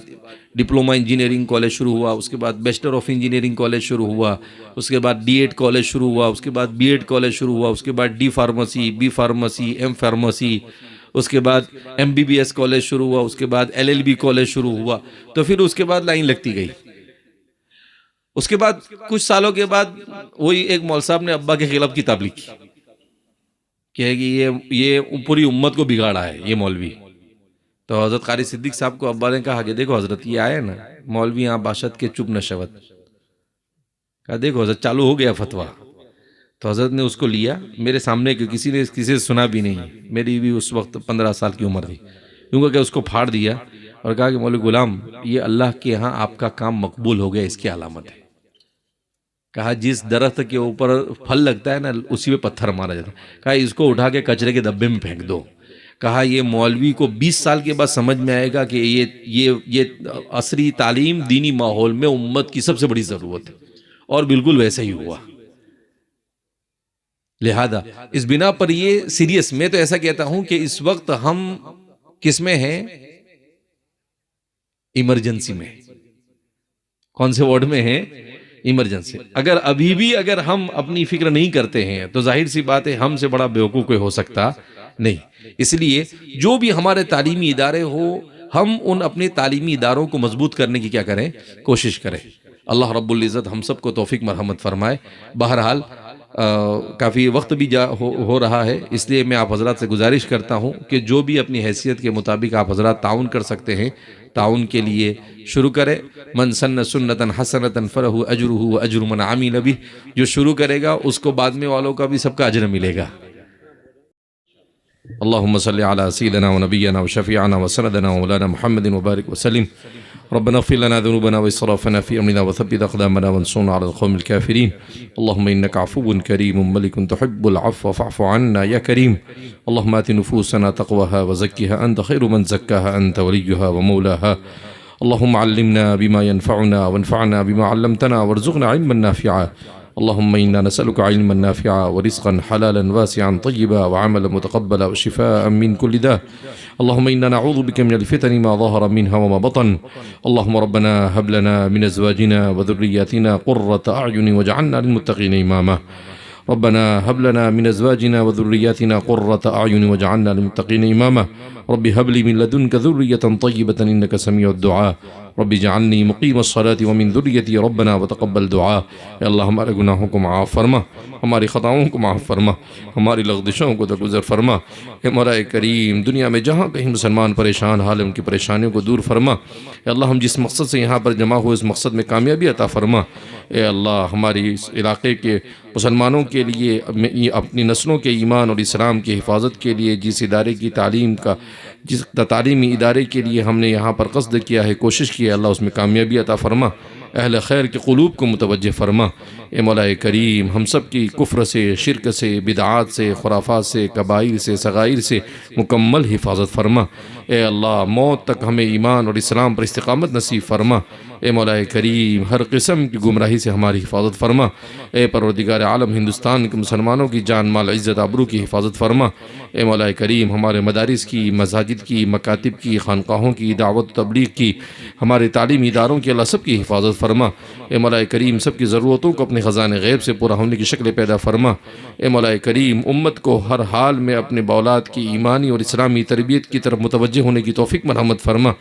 ڈپلومہ انجینئرنگ کالج شروع ہوا, اس کے بعد بیچلر آف انجینئرنگ کالج شروع ہوا, اس کے بعد D.Ed کالج شروع ہوا, اس کے بعد B.Ed کالج شروع ہوا, اس کے بعد D pharmacy, B pharmacy, M pharmacy, اس کے بعد MBBS کالج شروع ہوا, اس کے بعد LLB کالج شروع ہوا. تو پھر اس کے بعد لائن لگتی گئی. اس کے بعد کچھ سالوں کے بعد وہی ایک مول صاحب نے ابا کے خلاف کتاب لکھی کہ یہ پوری امت کو بگاڑا ہے یہ مولوی. تو حضرت قاری صدیق صاحب کو ابا نے کہا کہ دیکھو حضرت یہ آئے نا مولوی یہاں باشد کے چپ نشوت, کہا دیکھو حضرت چالو ہو گیا فتویٰ. تو حضرت نے اس کو لیا میرے سامنے, کہ کسی سے سنا بھی نہیں, میری بھی اس وقت 15 سال کی عمر تھی, کیونکہ کہ اس کو پھاڑ دیا اور کہا کہ مولوی غلام یہ اللہ کے ہاں آپ کا کام مقبول ہو گیا, اس کی علامت ہے. کہا جس درخت کے اوپر پھل لگتا ہے نا اسی پہ پتھر مارا جاتا ہے, کہا اس کو اٹھا کے کچرے کے ڈبے میں پھینک دو. کہا یہ مولوی کو 20 سال کے بعد سمجھ میں آئے گا کہ یہ عصری تعلیم دینی ماحول میں امت کی سب سے بڑی ضرورت ہے, اور بالکل ویسا ہی ہوا. لہذا اس بنا پر یہ سیریس, میں تو ایسا کہتا ہوں کہ اس وقت ہم کس میں ہیں, ایمرجنسی میں. کون سے وارڈ میں ہیں, ایمرجنسی. اگر ابھی بھی اگر ہم اپنی فکر نہیں کرتے ہیں تو ظاہر سی بات ہے ہم سے بڑا بیوقوف کوئی ہو سکتا نہیں. اس لیے جو بھی ہمارے تعلیمی ادارے ہو ہم ان اپنے تعلیمی اداروں کو مضبوط کرنے کی کیا کریں، کوشش کریں. اللہ رب العزت ہم سب کو توفیق مرحمت فرمائے. بہرحال کافی وقت بھی ہو رہا ہے، اس لیے میں آپ حضرات سے گزارش کرتا ہوں کہ جو بھی اپنی حیثیت کے مطابق آپ حضرات تعاون کر سکتے ہیں تعاون کے لیے شروع کرے. من سن سنتا حسنتا فلہ اجرہ واجر من عمل بہ، جو شروع کرے گا اس کو بعد میں والوں کا بھی سب کا اجر ملے گا. اللہم صلی علی سیدنا و نبینا و شفیعنا و سندنا و مولانا محمد وبارک وسلم. ربنا اغفر لنا ذنوبنا واسرافنا في امرنا وثبت اقدامنا وانصرنا على القوم الكافرين. اللهم انك عفو كريم ملك تحب العفو فاعف عنا يا كريم. اللهم آت نفوسنا تقواها وزكها انت خير من زكاها انت وليها ومولاها. اللهم علمنا بما ينفعنا وانفعنا بما علمتنا وارزقنا علما نافعا. اللهم إنا نسألك علما نافعا ورزقا حلالا واسعا طيبا وعملا متقبلا وشفاء من كل داء. اللهم إنا نعوذ بك من الفتن ما ظهر منها وما بطن. اللهم ربنا هب لنا من أزواجنا وذرياتنا قرة أعين واجعلنا للمتقين إماما. ربنا هب لنا من أزواجنا وذرياتنا قرة أعين واجعلنا للمتقين إماما. رب هب لي من لدنك ذرية طيبة إنك سميع الدعاء. رب اجعلنی مقیم الصلاة ومن ذریتی ربنا وتقبل دعا. اے اللہ ہمارے گناہوں کو معاف فرما، ہماری خطاؤں کو معاف فرما، ہماری لغزشوں کو درگزر فرما. اے مولا کریم دنیا میں جہاں کہیں مسلمان پریشان حال ان کی پریشانیوں کو دور فرما. اے اللہ ہم جس مقصد سے یہاں پر جمع ہوئے اس مقصد میں کامیابی عطا فرما. اے اللہ ہماری اس علاقے کے مسلمانوں کے لیے اپنی نسلوں کے ایمان اور اسلام کی حفاظت کے لیے جس ادارے کی جس تعلیمی ادارے کے لیے ہم نے یہاں پر قصد کیا ہے، کوشش کی ہے، اللہ اس میں کامیابی عطا فرما. اہل خیر کے قلوب کو متوجہ فرما. اے مولا کریم ہم سب کی کفر سے، شرک سے، بدعات سے، خرافات سے، کبائر سے، صغائر سے مکمل حفاظت فرما. اے اللہ موت تک ہمیں ایمان اور اسلام پر استقامت نصیب فرما. اے مولا کریم ہر قسم کی گمراہی سے ہماری حفاظت فرما. اے پروردگار عالم ہندوستان کے مسلمانوں کی جان مال عزت آبرو کی حفاظت فرما. اے مولا کریم ہمارے مدارس کی، مساجد کی، مکاتب کی، خانقاہوں کی، دعوت و تبلیغ کی، ہمارے تعلیمی اداروں کی اللہ سب کی حفاظت فرما. اے مولا کریم سب کی ضرورتوں کو اپنے خزانے غیب سے پورا ہونے کی شکل پیدا فرما. اے مولا کریم امت کو ہر حال میں اپنے باولاد کی ایمانی اور اسلامی تربیت کی طرف متوجہ ہونے کی توفیق مرحمت فرما.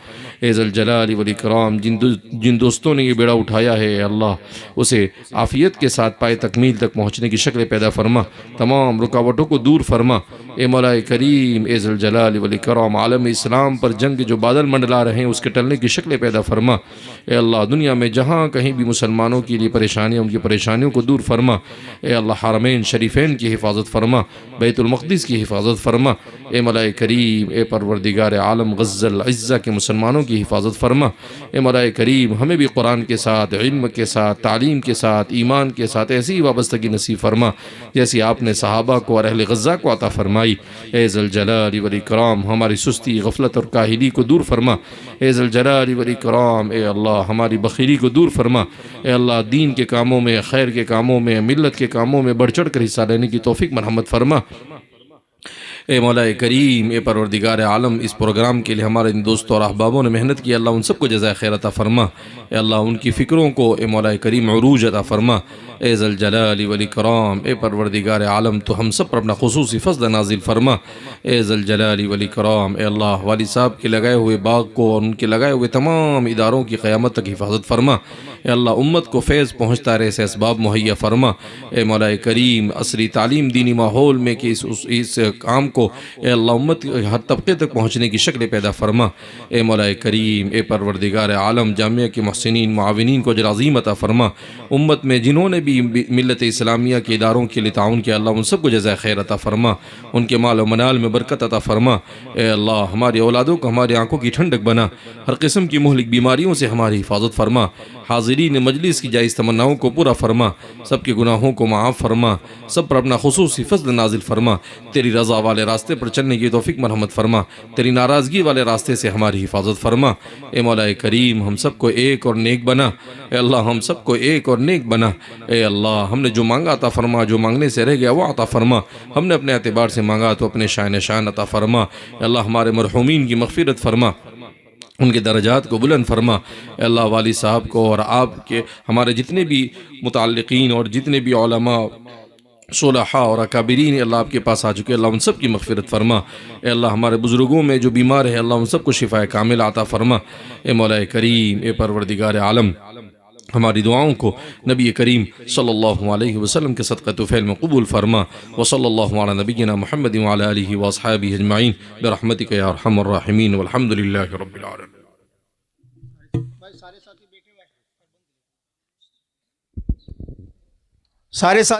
اے ذوالجلال والاکرام جن دوستوں نے یہ بیڑا اٹھایا ہے اے اللہ اسے عافیت کے ساتھ پائے تکمیل تک پہنچنے کی شکل پیدا فرما. تمام رکاوٹوں کو دور فرما. اے مولا کریم اے ذوالجلال والاکرام عالم اسلام پر جنگ جو بادل منڈلا رہے ہیں اس کے ٹلنے کی شکل پیدا فرما. اے اللہ دنیا میں جہاں کہیں بھی مسلمانوں کے لیے پریشانیاں ان کی پریشانیوں کو دور فرما. اے اللہ حرمین شریفین کی حفاظت فرما، بیت المقدس کی حفاظت فرما. اے مولا کریم اے پروردگار عالم غزہ العزہ کے مسلمانوں کی حفاظت فرما. اے مولا کریم ہمیں بھی قرآن کے ساتھ، علم کے ساتھ، تعلیم کے ساتھ، ایمان کے ساتھ ایسی وابستگی نصیب فرما جیسی آپ نے صحابہ کو اور اہل غزہ کو عطا فرمائی. اے ذوالجلال والاکرام ہماری سستی، غفلت اور کاہلی کو دور فرما. اے ذوالجلال والاکرام اے اللہ ہماری بخیلی کو دور فرما. اے اللہ دین کے کاموں میں، خیر کے کاموں میں، ملت کے کاموں میں بڑھ چڑھ کر حصہ لینے کی توفیق مرحمت فرما. اے مولا کریم اے پروردگار عالم اس پروگرام کے لیے ہمارے ان دوستوں اور احبابوں نے محنت کی، اللہ ان سب کو جزائے خیر عطا فرما. اے اللہ ان کی فکروں کو اے مولا کریم عروج عطا فرما. اے ذوالجلال والاکرام اے پروردگار عالم تو ہم سب پر اپنا خصوصی فضل نازل فرما. اے ذوالجلال والاکرام اے اللہ والد صاحب کے لگائے ہوئے باغ کو اور ان کے لگائے ہوئے تمام اداروں کی قیامت تک حفاظت فرما. اے اللہ امت کو فیض پہنچتا رہے ایسے اسباب مہیا فرما. اے مولا کریم عصری تعلیم دینی ماحول میں کہ اس کام کو اے اللہ امت ہر طبقے تک پہنچنے کی شکل پیدا فرما. اے مولا کریم اے پروردگار عالم جامعہ کے محسنین معاونین کو اجر عظیم عطا فرما. امت میں جنہوں نے بھی ملت اسلامیہ کے اداروں کے لیے تعاون کیا اللہ ان سب کو جزائے خیر عطا فرما. ان کے مال و منال میں برکت عطا فرما. اے اللہ ہماری اولادوں کو ہماری آنکھوں کی ٹھنڈک بنا. ہر قسم کی مہلک بیماریوں سے ہماری حفاظت فرما. حاضرین مجلس کی جائز تمناؤں کو پورا فرما. سب کے گناہوں کو معاف فرما. سب پر اپنا خصوصی فضل نازل فرما. تیری رضا والے راستے پر چلنے کی توفیق مرحمت فرما. تیری ناراضگی والے راستے سے ہماری حفاظت فرما. اے مولا کریم ہم سب کو ایک اور نیک بنا. اے اللہ ہم سب کو ایک اور نیک بنا. اے اللہ ہم نے جو مانگا عطا فرما، جو مانگنے سے رہ گیا وہ عطا فرما. ہم نے اپنے اعتبار سے مانگا تو اپنے شان عطا فرما. اے اللہ ہمارے مرحومین کی مغفرت فرما. ان کے درجات کو بلند فرما اے اللہ والی صاحب کو اور آپ کے ہمارے جتنے بھی متعلقین اور جتنے بھی علماء صلحاء اور اکابرین اللہ آپ کے پاس آ چکے اللہ ان سب کی مغفرت فرما اے اللہ ہمارے بزرگوں میں جو بیمار ہے اللہ ان سب کو شفاء کامل عطا فرما اے مولا کریم اے پروردگار عالم ہماری دعاؤں کو نبی کریم صلی اللہ علیہ وسلم کے صدقہ طفیل میں قبول فرما وصلی اللہ علی نبینا محمد وعلی آلہ واصحابہ اجمعین برحمتک یا ارحم الراحمین والحمد للہ رب العالمین. سارے ساتھی